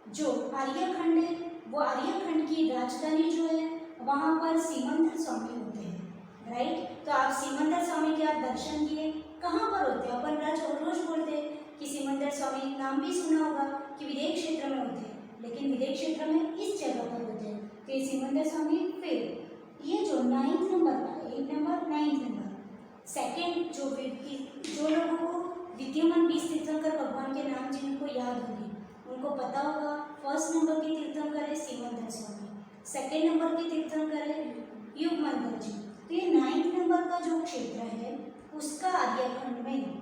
A: जो आर्यखंड है, वो आर्यखंड की राजधानी जो है वहाँ पर सिमंदर स्वामी होते हैं, राइट। तो आप सिमंदर स्वामी के आप दर्शन किए, कहाँ पर होते हैं, अपन रोज बोलते हैं कि सिमंदर स्वामी, नाम भी सुना होगा कि विदेश क्षेत्र में होते हैं, लेकिन विदेश क्षेत्र में इस जगह पर होते हैं कि सिमंदर स्वामी। फिर ये जो 9th नंबर का, 8 नंबर, 9th नंबर, सेकेंड जो लोगों को विद्यमान 20 तीर्थंकर भगवान के नाम जिनको याद होंगे उनको पता होगा, फर्स्ट नंबर के तीर्थंकर है सिमंदर स्वामी, सेकेंड नंबर के तीर्थंकर है युगमंतर जी। तो ये 9th नंबर का जो क्षेत्र है उसका आर्यखंड में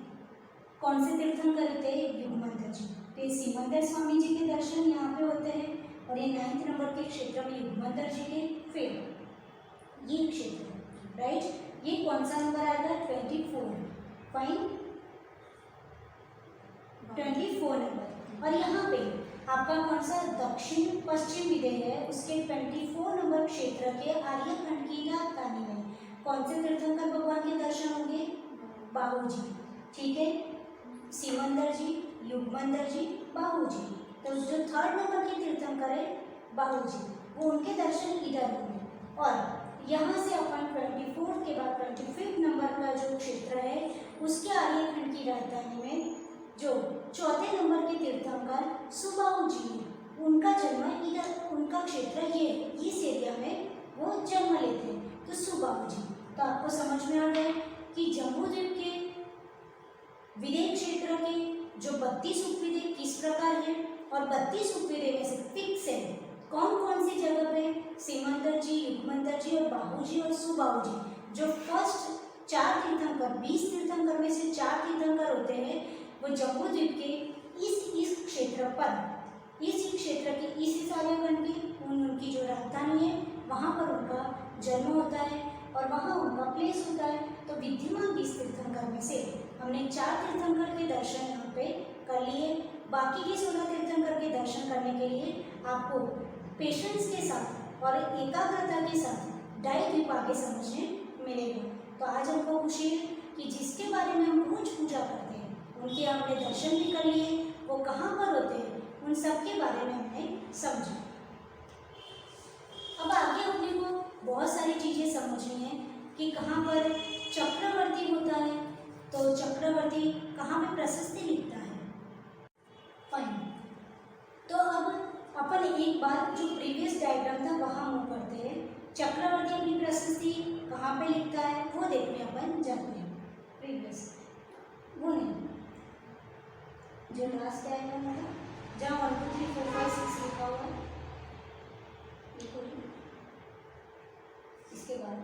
A: कौन से तीर्थंकर होते हैं, युगमंतर जी। तो ये सिमंदर स्वामी जी के दर्शन यहाँ पे होते हैं और ये 9th नंबर के क्षेत्र में युगमंतर जी के। फिर ये क्षेत्र, राइट, ये कौन सा नंबर आएगा, 24, फाइन, 24 नंबर। और यहाँ पे आपका कौन सा दक्षिण पश्चिम विदेश है, उसके 24 नंबर क्षेत्र के आर्यखंड की राजधानी में कौन से तीर्थंकर भगवान के दर्शन होंगे, बाहू जी, ठीक है, सिमंदर जी, युगमंतर जी, बाहू जी। तो जो 3rd नंबर के तीर्थंकर है बाहू जी, वो उनके दर्शन इधर होंगे। और यहाँ से अपन 24 के बाद 25 नंबर का जो क्षेत्र है उसके आर्यखंड की राजधानी में जो 4थे नंबर के तीर्थंकर सुबाहु जी हैं, उनका जन्म इधर, उनका क्षेत्र ये इस एरिया में वो जन्म लेते हैं, तो सुबाहु जी। तो आपको समझ में आ गया कि जम्बूद्वीप के विदेश क्षेत्र के जो 32 उपविधि किस प्रकार है, और 32 उपविधि में से फिक्स है कौन कौन सी जगह पे, सिमंदर जी, युगमंतर जी और बाहू जी और सुबाहु जी। जो फर्स्ट 4 तीर्थंकर, 20 तीर्थंकर में से 4 तीर्थंकर होते हैं वो जम्बूद्वीप के इस क्षेत्र पर, इस क्षेत्र की इस आर्यखंड की उनकी जो राजधानी है वहाँ पर उनका जन्म होता है और वहाँ उनका प्लेस होता है। तो विद्यमान 20 तीर्थंकर में से हमने 4 तीर्थंकर के दर्शन यहाँ पे कर लिए। बाकी के 16 तीर्थंकर के दर्शन करने के लिए आपको पेशेंस के साथ और एकाग्रता के साथ द्वाइद्वीप आगे समझने मिलेगा। तो आज हमको खुशी है कि जिसके बारे में हम रोज पूजा करते हैं उनके हमने दर्शन भी कर लिए, वो कहाँ पर होते हैं उन सब के बारे में हमने समझा। अब आगे अपने को बहुत सारी चीज़ें समझनी है कि कहाँ पर चक्रवर्ती होता है, तो चक्रवर्ती कहाँ पे प्रशस्ति लिखता है, फाइन। तो अब अपन एक बार जो प्रीवियस डायग्राम था वहाँ मूव करते हैं। चक्रवर्ती अपनी प्रशस्ति कहाँ पे लिखता है वो देखने अपन जाते हैं। प्रीवियस वो नहीं, जो लास्ट डायग्राम है जहाँ 1 2 3 4 5 6 लिखा हुआ है, इसके बाद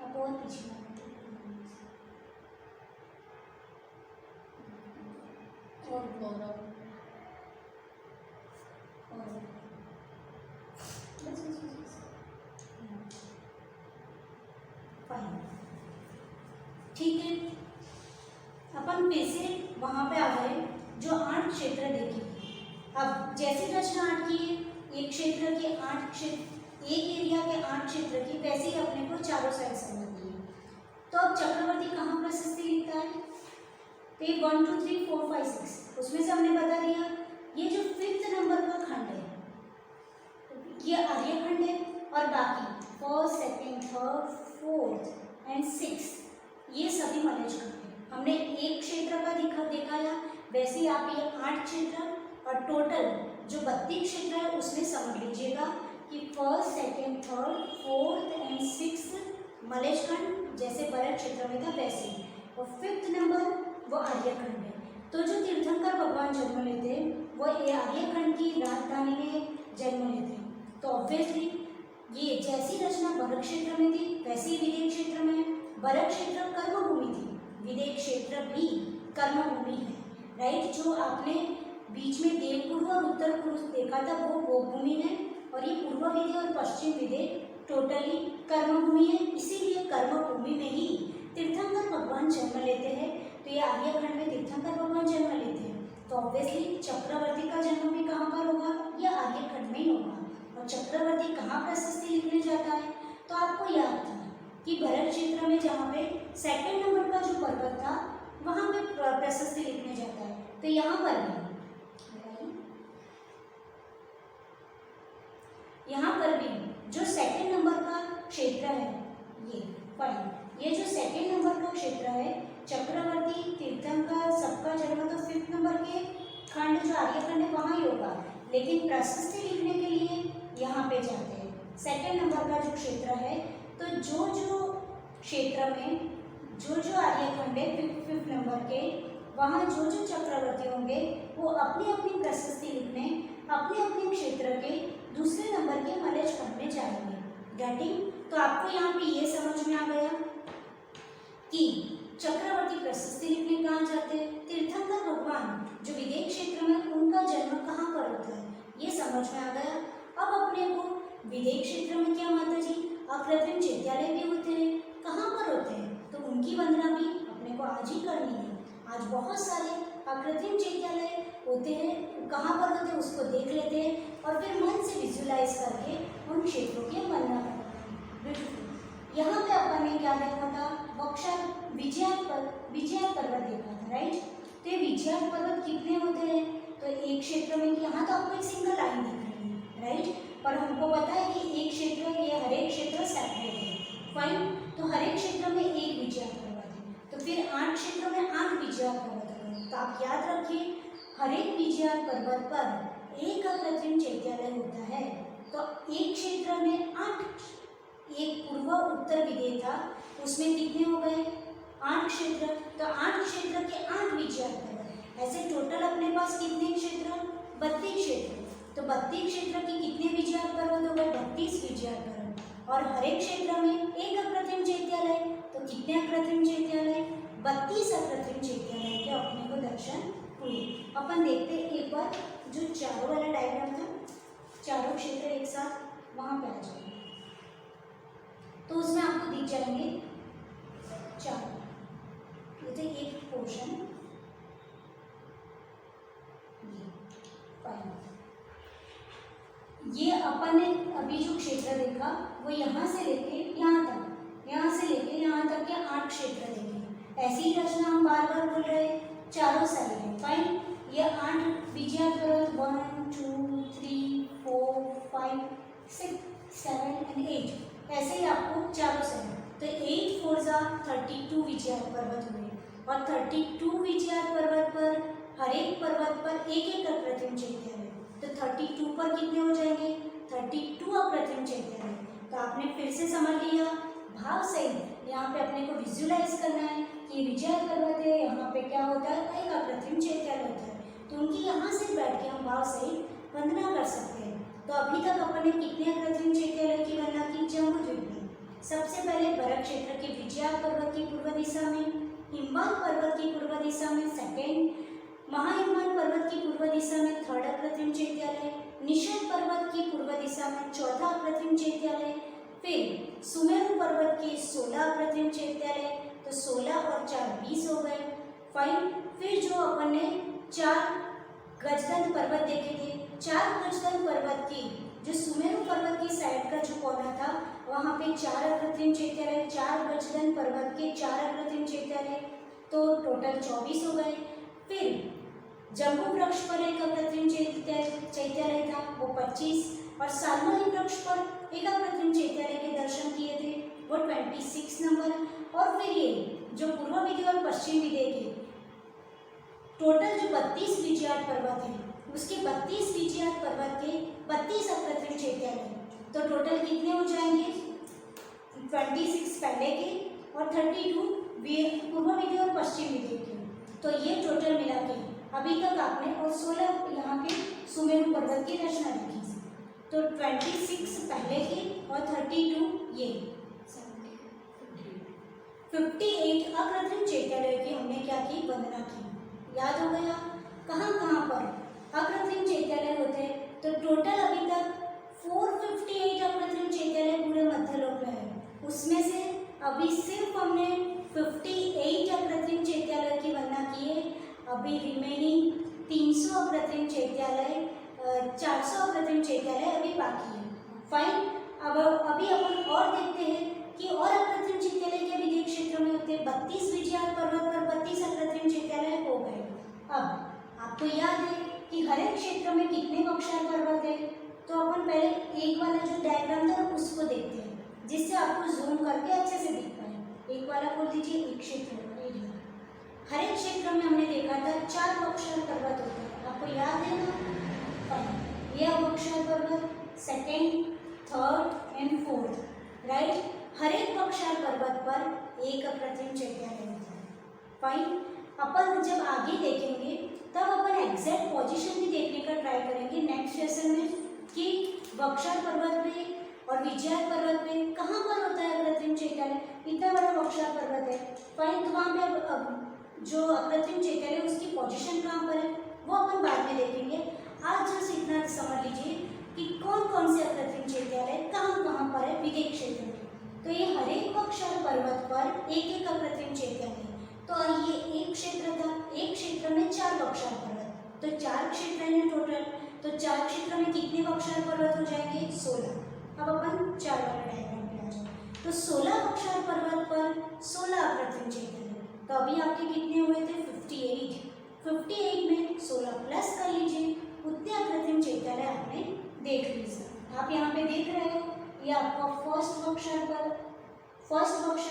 A: अब बहुत पीछे ठीक है। अपन फिर से वहाँ पे आ गए जो 8 क्षेत्र देखे। अब जैसे रचना 8 की एक क्षेत्र के 8 क्षेत्र, एक एरिया के 8 क्षेत्र की, वैसे ही अपने को चारों साइड समझनी है। तो अब चक्रवर्ती कहाँ प्रशस्ति लिखता है, तो ये 1 2 3 4 5 6 उसमें से हमने बता दिया। ये जो 5th नंबर का खंड है ये आर्य खंड है, और बाकी 1st 2nd 3rd 4th and 6th ये सभी मलय खंड है। हमने एक क्षेत्र का दिखाया, वैसे ही आप ये 8 क्षेत्र और टोटल जो 32 क्षेत्र है उसमें समझ लीजिएगा कि 1st 2nd 3rd 4th and 6th Malay खंड जैसे भरत क्षेत्र में था वैसे ही, और 5th नंबर वो आर्य खंड है। तो जो तीर्थंकर भगवान जन्म लेते हैं वो ये आर्य खंड की राजधानी में जन्म लेते हैं। तो ऑब्वियसली ये जैसी रचना भरत क्षेत्र में थी वैसे ही विदेह क्षेत्र में है। भरत क्षेत्र कर्मभूमि थी, विदेह क्षेत्र भी कर्मभूमि है, राइट। जो आपने बीच में देवपूर्व और उत्तर पूर्व देखा था वो भूमि है, और ये पूर्व विदेह और पश्चिम विदेह टोटली कर्मभूमि है। इसीलिए कर्मभूमि में ही तीर्थंकर भगवान जन्म लेते हैं। तो ये आर्य खंड में तीर्थंकर भगवान जन्म लेते हैं, तो ऑब्वियसली चक्रवर्ती का जन्म भी कहाँ पर होगा, यह आर्य खंड में ही होगा। और चक्रवर्ती कहाँ प्रशस्ति लिखने जाता है, तो आपको याद था कि भरत क्षेत्र में जहाँ पे 2nd नंबर का जो पर्वत था वहाँ पे प्रशस्ति लिखने जाता है। तो यहाँ पर भी जो 2nd नंबर का क्षेत्र है ये फाइन, ये जो 2nd नंबर का क्षेत्र है चक्रवर्ती तीर्थंकर सबका जन्म तो 5th नंबर के खंड जो आर्य खंड है वहाँ ही होगा, लेकिन प्रशस्ति लिखने के लिए यहाँ पे जाते हैं 2nd नंबर का जो क्षेत्र है। तो जो क्षेत्र में जो आर्य खंड है 5th नंबर के वहाँ जो चक्रवर्ती होंगे वो अपनी अपनी प्रशस्ति लिखने अपने अपने क्षेत्र के दूसरे नंबर के मलय खंड में जाएंगे। गेटिंग? तो आपको यहाँ पे ये समझ में आ गया कि चक्रवर्ती प्रशस्ति लिखने कहाँ जाते हैं, तीर्थंकर भगवान जो विदेह क्षेत्र में उनका जन्म कहाँ पर होता है, ये समझ में आ गया। अब अपने को विदेह क्षेत्र में क्या माता जी अकृत्रिम चैत्यालय भी होते हैं, कहाँ पर होते हैं, तो उनकी वंदना भी अपने को आज ही करनी है। आज बहुत सारे अकृत्रिम चैत्यालय होते हैं, कहाँ पर होते हैं उसको देख लेते हैं और फिर मन से विजुलाइज करके उन क्षेत्रों की वंदना करते हैं। यहाँ पे अपन ने क्या देखा था, बक्सा विजय पर्वत देखा था, राइट। तो ये विजय पर्वत कितने होते हैं, तो एक क्षेत्र में यहाँ तो आपको एक सिंगल लाइन दिख रही है, राइट। पर हमको पता है कि एक क्षेत्र ये हर एक क्षेत्र सेपरेट है, फाइन। तो हर एक क्षेत्र में एक विजय पर्वत है, तो फिर 8 क्षेत्रों में 8 विजय पर्वत है। तो आप याद रखिए हर एक विजय पर्वत पर एक अकृत्रिम चैत्यालय होता है। तो एक क्षेत्र में 8, एक पूर्व उत्तर विदेह था उसमें कितने हो गए 8 क्षेत्र, तो 8 क्षेत्र के 8 विजय पर्वत। ऐसे टोटल अपने पास कितने क्षेत्र 32 क्षेत्र, तो 32 क्षेत्र की कितने विजय पर्वत हो गए 32 विजय पर्वत। और हर एक क्षेत्र में एक अकृत्रिम चैत्यालय, तो कितने अकृत्रिम चैत्यालय 32 अकृत्रिम चैत्यालय के अपने को दर्शन हुए। अपन देखते एक बार जो चारों वाला डायग्राम था, चारों क्षेत्र एक साथ वहां पे आ जाएंगे तो उसमें आपको दिख जाएंगे 4, ये एक पोर्शन ये अपन ने अभी जो क्षेत्र देखा वो यहाँ से लेके यहाँ तक, यहाँ से लेके यहाँ तक के 8 क्षेत्र देखे। ऐसी ही रचना हम बार बार बोल रहे हैं, चारों साइड है, फाइन। ये 8 विजय पर्वत 1 2 3 4 5 6 7 एंड 8 ऐसे ही आपको चारों साइड, तो 8 4 32 विजय पर्वत हुए। और 32 विजय पर्वत पर हर एक पर्वत पर एक एक अकृत्रिम चैत्यालय, तो 32 पर कितने हो जाएंगे 32 अकृत्रिम चैत्यालय। तो आपने फिर से समझ लिया भाव सहित यहाँ पे अपने को विजुलाइज करना है कि विजय पर्वत है, यहाँ पे क्या होता है एक अकृत्रिम चैत्यालय होता है, तो उनकी यहाँ से बैठ के हम भाव सहित वंदना कर सकते हैं। तो अभी तक अपन ने कितने अकृत्रिम चैत्यालय की वंदना की, जम्बूद्वीप में। सबसे पहले भरत क्षेत्र के विजय पर्वत की पूर्व दिशा में, हिमवंत पर्वत की पूर्व दिशा में 2nd, महाहिमवंत पर्वत की पूर्व दिशा में 3rd अकृत्रिम चैत्यालय, निषद पर्वत की पूर्व दिशा में 4था अकृत्रिम चैत्यालय, फिर सुमेरु पर्वत के 16 अकृत्रिम चैत्यालय, तो 16 और 4 20 हो गए, फाइन। फिर जो अपन ने 4 गजदंत पर्वत देखे थे, 4 गजदंत पर्वत की जो सुमेरु पर्वत की साइड का जो कोना था वहाँ पे 4 अकृत्रिम चैत्यालय, 4 गजदंत पर्वत के 4 अकृत्रिम चैत्यालय, तो टोटल 24 हो गए। फिर जम्बू वृक्ष पर एक अकृत्रिम चैत्यालय था, वो 25, और सालमली वृक्ष पर एक अकृत्रिम चैत्यालय के दर्शन किए थे, वो 26 नंबर। और फिर ये जो पूर्व विंध्य और पश्चिम विंध्य के टोटल जो 32 विजयाट पर्वत है, उसके 32 विजयाट पर्वत के 32 अकृत्रिम चैत्यालय, तो टोटल कितने हो जाएंगे? 26 पहले के और 32 पूर्व विंध्य और पश्चिम विंध्य के। तो ये टोटल मिला के अभी तक आपने, और 16 यहाँ पे सुमेरु पर्वत की रचना लिखी। तो 26 पहले के और 32 ये 58 अकृत्रिम चैत्यालय की हमने क्या की? वंदना की। याद हो गया? कहाँ कहाँ पर अकृत्रिम चैत्यालय होते हैं? तो टोटल अभी तक 458 अकृत्रिम चैत्यालय पूरे मध्यलोक में है, उसमें से अभी सिर्फ हमने 58 अकृत्रिम चैत्यालय की वंदना की है। अभी रिमेनिंग 300 अकृत्रिम चैत्यालय 400 अकृत्रिम चैत्यालय अभी बाकी है। फाइन। अब अभी अपन और देखते हैं कि और अकृत्रिम चैत्यालय के विधेय क्षेत्र में होते हैं। 32 विजयाट पर्वत पर 32 अकृत्रिम चैत्यालय हो गए। अब आपको याद है कि हर एक क्षेत्र में कितने बक्सार पर्वत है? तो अपन पहले एक वाला जो डायग्राम था उसको देखते हैं, जिससे आपको जूम करके अच्छे से दिख पाए। एक वाला बोल दीजिए, एक क्षेत्र एरिया। हर एक क्षेत्र में हमने देखा था 4 बक्सार पर्वत होते हैं, आपको याद है ना? ये बक्सार पर्वत second, third and fourth, right. हर एक बक्सार पर्वत पर एक अकृत्रिम चैत्यालय होता है। फाइन। अपन जब आगे देखेंगे तब अपन एग्जैक्ट पोजीशन भी देखने का ट्राई करेंगे नेक्स्ट सेशन में कि बक्सार पर्वत पे और विजयाट पर्वत पे कहाँ पर होता है अकृत्रिम चैत्यालय। इतना बड़ा बक्सार पर्वत है, फाइन, तो वहाँ पे अब जो अकृत्रिम चैत्यालय उसकी पोजीशन कहाँ पर है वो अपन बाद में देखेंगे। आज जस्ट इतना समझ लीजिए कि कौन कौन से अकृत्रिम चैत्यालय कहाँ कहाँ पर है विधेय क्षेत्र में। तो ये हर एक बक्सार पर्वत पर एक एक अकृत्रिम चैत्यालय। तो ये एक क्षेत्र था, एक क्षेत्र में 4 बक्सार पर्वत, तो 4 क्षेत्र हैं टोटल। तो 4 क्षेत्र में कितने बक्सार पर्वत हो जाएंगे? 16। अब अपन 4 वाला डायग्राम पे आ जाए। तो 16 बक्सार पर्वत पर 16 अकृत्रिम चैत्यालय। तो अभी आपके कितने हुए थे? 58। 58 में 16 प्लस कर लीजिए, उतने अकृत्रिम चैत्यालय आपने देख लीजिए। आप यहाँ पे देख रहे हो, ये आपका फर्स्ट बक्सार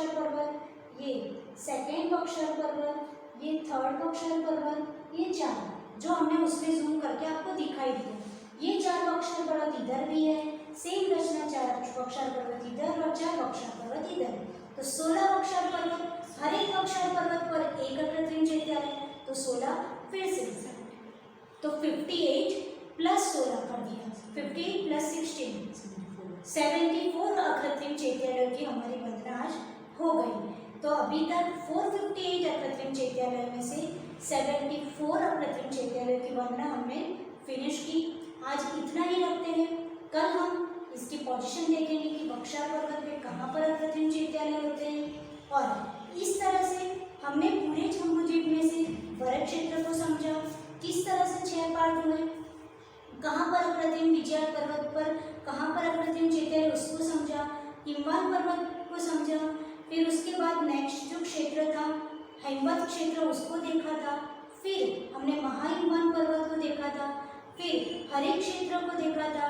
A: पर्वत, ये सेकेंड बक्सार पर्वत, ये थर्ड बक्सार पर्वत, ये 4 जो हमने उसमें जूम करके आपको दिखाई दिया। ये 4 बक्सार पर्वत इधर भी है, सेम रचना, 4 बक्सार पर्वत इधर और 4 बक्सार पर्वत इधर। तो 16 बक्सार पर्वत, हर एक बक्सार पर्वत पर एक अकृत्रिम चैत्यालय, तो 16 फिर से, तो 58 प्लस 16 कर दिया, 58 प्लस 16 74 अकृत्रिम चैत्यालय की हमारी वंदना आज हो गई। तो अभी तक 458 अकृत्रिम चैत्यालय में से 74 अकृत्रिम चैत्यालय की वंदना हमने फिनिश की। आज इतना ही रखते हैं, कल हम इसकी पोजीशन देखेंगे कि बक्सार पर्वत में कहाँ पर अकृत्रिम चैत्यालय होते हैं। और इस तरह से हमने पूरे जम्बूद्वीप में से वर्ग क्षेत्र को समझा, किस तरह से 6 पार्ट हुए, कहाँ पर अकृत्रिम विजयाट पर्वत पर कहाँ पर अकृत्रिम चैत्यालय उसको समझा, हिमवत पर्वत को समझा, फिर उसके बाद नेक्स्ट जो क्षेत्र था हिमवत क्षेत्र उसको देखा था, फिर हमने महाहिमवत पर्वत को देखा था, फिर हरेक क्षेत्र को देखा था,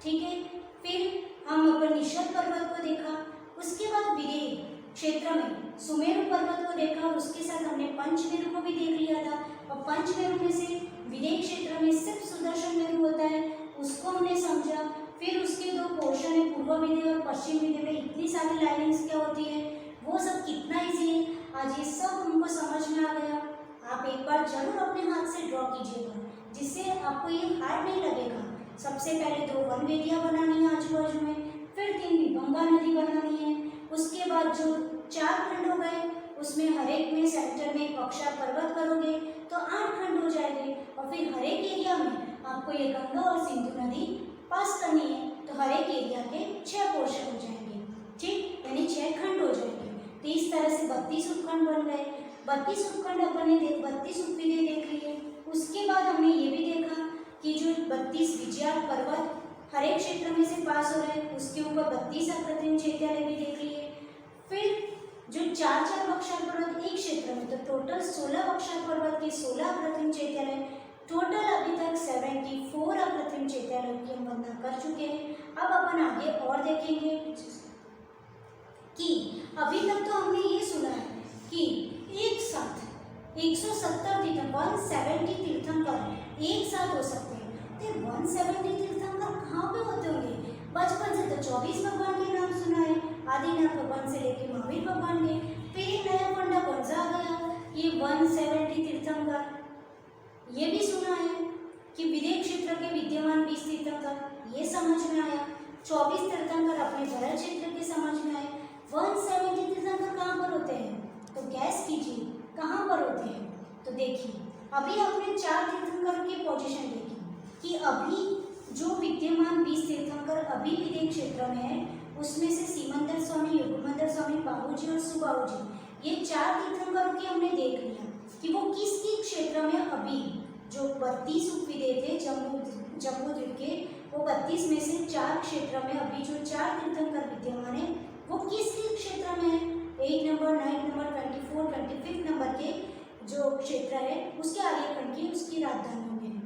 A: ठीक है। फिर हम अपन निषद पर्वत को देखा, उसके बाद विधेय क्षेत्र में सुमेरु पर्वत को देखा, और उसके साथ हमने पंचमेरु को भी देख लिया था। और पंचमेरु में से विधेय क्षेत्र में सिर्फ सुदर्शन मेरु होता है, उसको हमने समझा। फिर उसके 2 पोर्शन है, पूर्व विधेय और पश्चिम विधेय में इतनी सारी लाइनिंग्स क्या होती है, वो सब कितना ईजी है, आज ये सब हमको समझ में आ गया। आप एक बार जरूर अपने हाथ से ड्रॉ कीजिएगा, जिससे आपको ये हार्ड नहीं लगेगा। सबसे पहले 2 वन वेदियाँ बनानी है आजू बाजू में, फिर 3 विभंगा नदी बनानी है, उसके बाद जो 4 खंड हो गए उसमें हर एक में सेंटर में एक बक्सार पर्वत करोगे तो 8 खंड हो जाएंगे। और फिर हर एक एरिया में आपको ये गंगा और सिंधु नदी पास करनी है, तो हर एक एरिया के 6 पोर्शन हो जाएंगे, ठीक, यानी 6 खंड हो जाएंगे। तो इस तरह से 32 उपखंड बन गए। 32 उपखंड अपन ने 32 उपविधेय देख लिए। उसके बाद हमने ये भी देखा कि जो 32 विजयाट पर्वत हर एक क्षेत्र में से पास हो रहे हैं, उसके ऊपर 32 अकृत्रिम चैत्यालय भी देख लिए। फिर जो 4 वक्षार पर्वत एक क्षेत्र में, तो टोटल 16 वक्षार पर्वत के 16 अप्रतिम चैत्यालय, टोटल अभी तक 74 अप्रतिम चैत्यालयों की हम गणना कर चुके हैं। अब अपन आगे और देखेंगे कि अभी तक तो हमने ये सुना है कि एक साथ 170 तीर्थंकर 170 तीर्थंकर एक साथ हो सकते हैं। तो 170 तीर्थंकर कहाँ पे होते होंगे? बचपन से तो 24 भगवान के नाम सुना है, आदिनाथ भगवान से लेके महावीर भगवान के। फिर एक नया फंडा कौन सा आ गया? ये 170 तीर्थंकर, ये भी सुना है कि विदेश क्षेत्र के विद्यमान 20 तीर्थंकर, ये समझ में आया। 24 तीर्थंकर अपने भरत क्षेत्र के समझ में आए। 170 तीर्थंकर कहाँ पर होते हैं? तो गैस कीजिए कहाँ पर होते हैं? तो देखिए अभी आपने 4 तीर्थंकरों की पोजीशन देखी कि अभी जो विद्यमान 20 तीर्थंकर अभी विदेश क्षेत्र में है, उसमें से सीमंदर स्वामी, युगमंदर स्वामी, बाबूजी और सुबाबूजी, ये 4 तीर्थंकरों की हमने देख लिया कि वो किस किस क्षेत्र में अभी जो 32 उपविदेय थे जम्बूद्वीप के, वो 32 में से 4 क्षेत्र में अभी जो 4 तीर्थंकर विद्यमान है वो किस किस क्षेत्र में है? 8 नंबर, 9 नंबर, 24, 25 नंबर के जो क्षेत्र है उसके आर्यखंड की उसकी राजधानियों में है।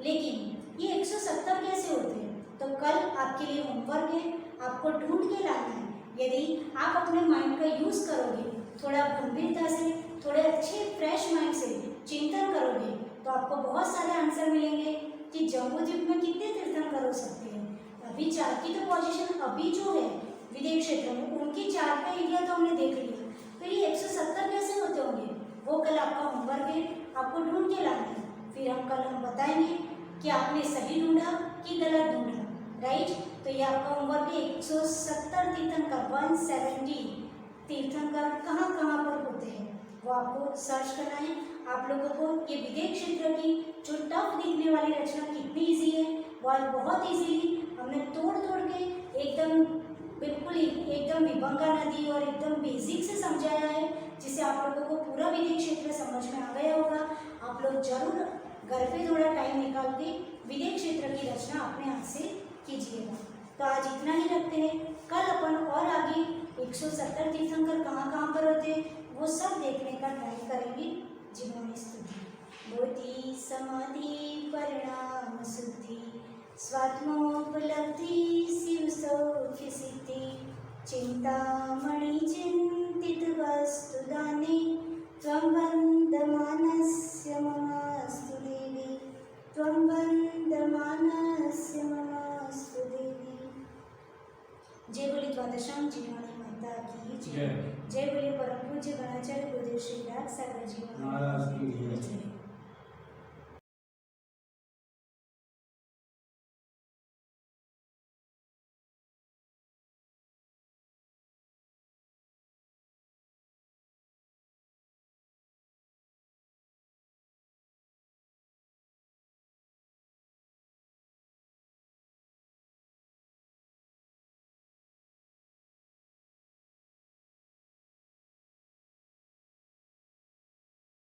A: लेकिन ये 170 कैसे होते हैं? तो कल आपके लिए होमवर्क है, आपको ढूंढ के लाना है। यदि आप अपने माइंड का यूज़ करोगे, थोड़ा गंभीरता से, थोड़े अच्छे फ्रेश माइंड से चिंतन करोगे, तो आपको बहुत सारे आंसर मिलेंगे कि जम्बूद्वीप में कितने तीर्थंकर हो सकते हैं। अभी 4 की तो पोजीशन अभी जो है विदेश क्षेत्र में, उनकी 4 का एरिया तो हमने देख लिया, फिर ये 170 कैसे होते होंगे? वो कल आपका होमवर्क है, आपको ढूंढ के लाना है। फिर हम बताएंगे कि आपने सही ढूंढा कि गलत ढूंढा, राइट। तो ये आपका होमवर्क है। 170 तीर्थंकर, 170 तीर्थंकर कहाँ कहाँ पर होते हैं वो आपको सर्च करना है। आप लोगों को ये विदेश क्षेत्र की जो टफ दिखने वाली रचना कितनी ईजी है, वो आज बहुत ईजीली हमने तोड़ तोड़ के एकदम बिल्कुल एकदम विभंगा नदी और एकदम बेसिक से समझाया है, जिससे आप लोगों को पूरा विदेश क्षेत्र समझ में आ गया होगा। आप लोग जरूर घर पे थोड़ा टाइम निकाल के विदेश क्षेत्र की रचना अपने हाथ से कीजिएगा। तो आज इतना ही रखते हैं, कल अपन और आगे 170 तीर्थंकर कहाँ कहाँ पर होते हैं वो सब देखने का ट्राई करेंगे। जिन्होंने स्तुति बोधि समाधि परिणाम शुद्धि स्वात्मोपलब्धि शिव सौख्य सिद्धि चिंतामणि चिंतित वस्तु दाने त्वं वन्दमानस्य ममास्तु देवी, त्वं वन्दमानस्य ममास्तु देवी। जय बोले द्वादशांग जिन्होंने माता की जय। जय बोले परम पूज्य गणाचार्य गुरुदेव श्री राज सागर जी महाराज की जय।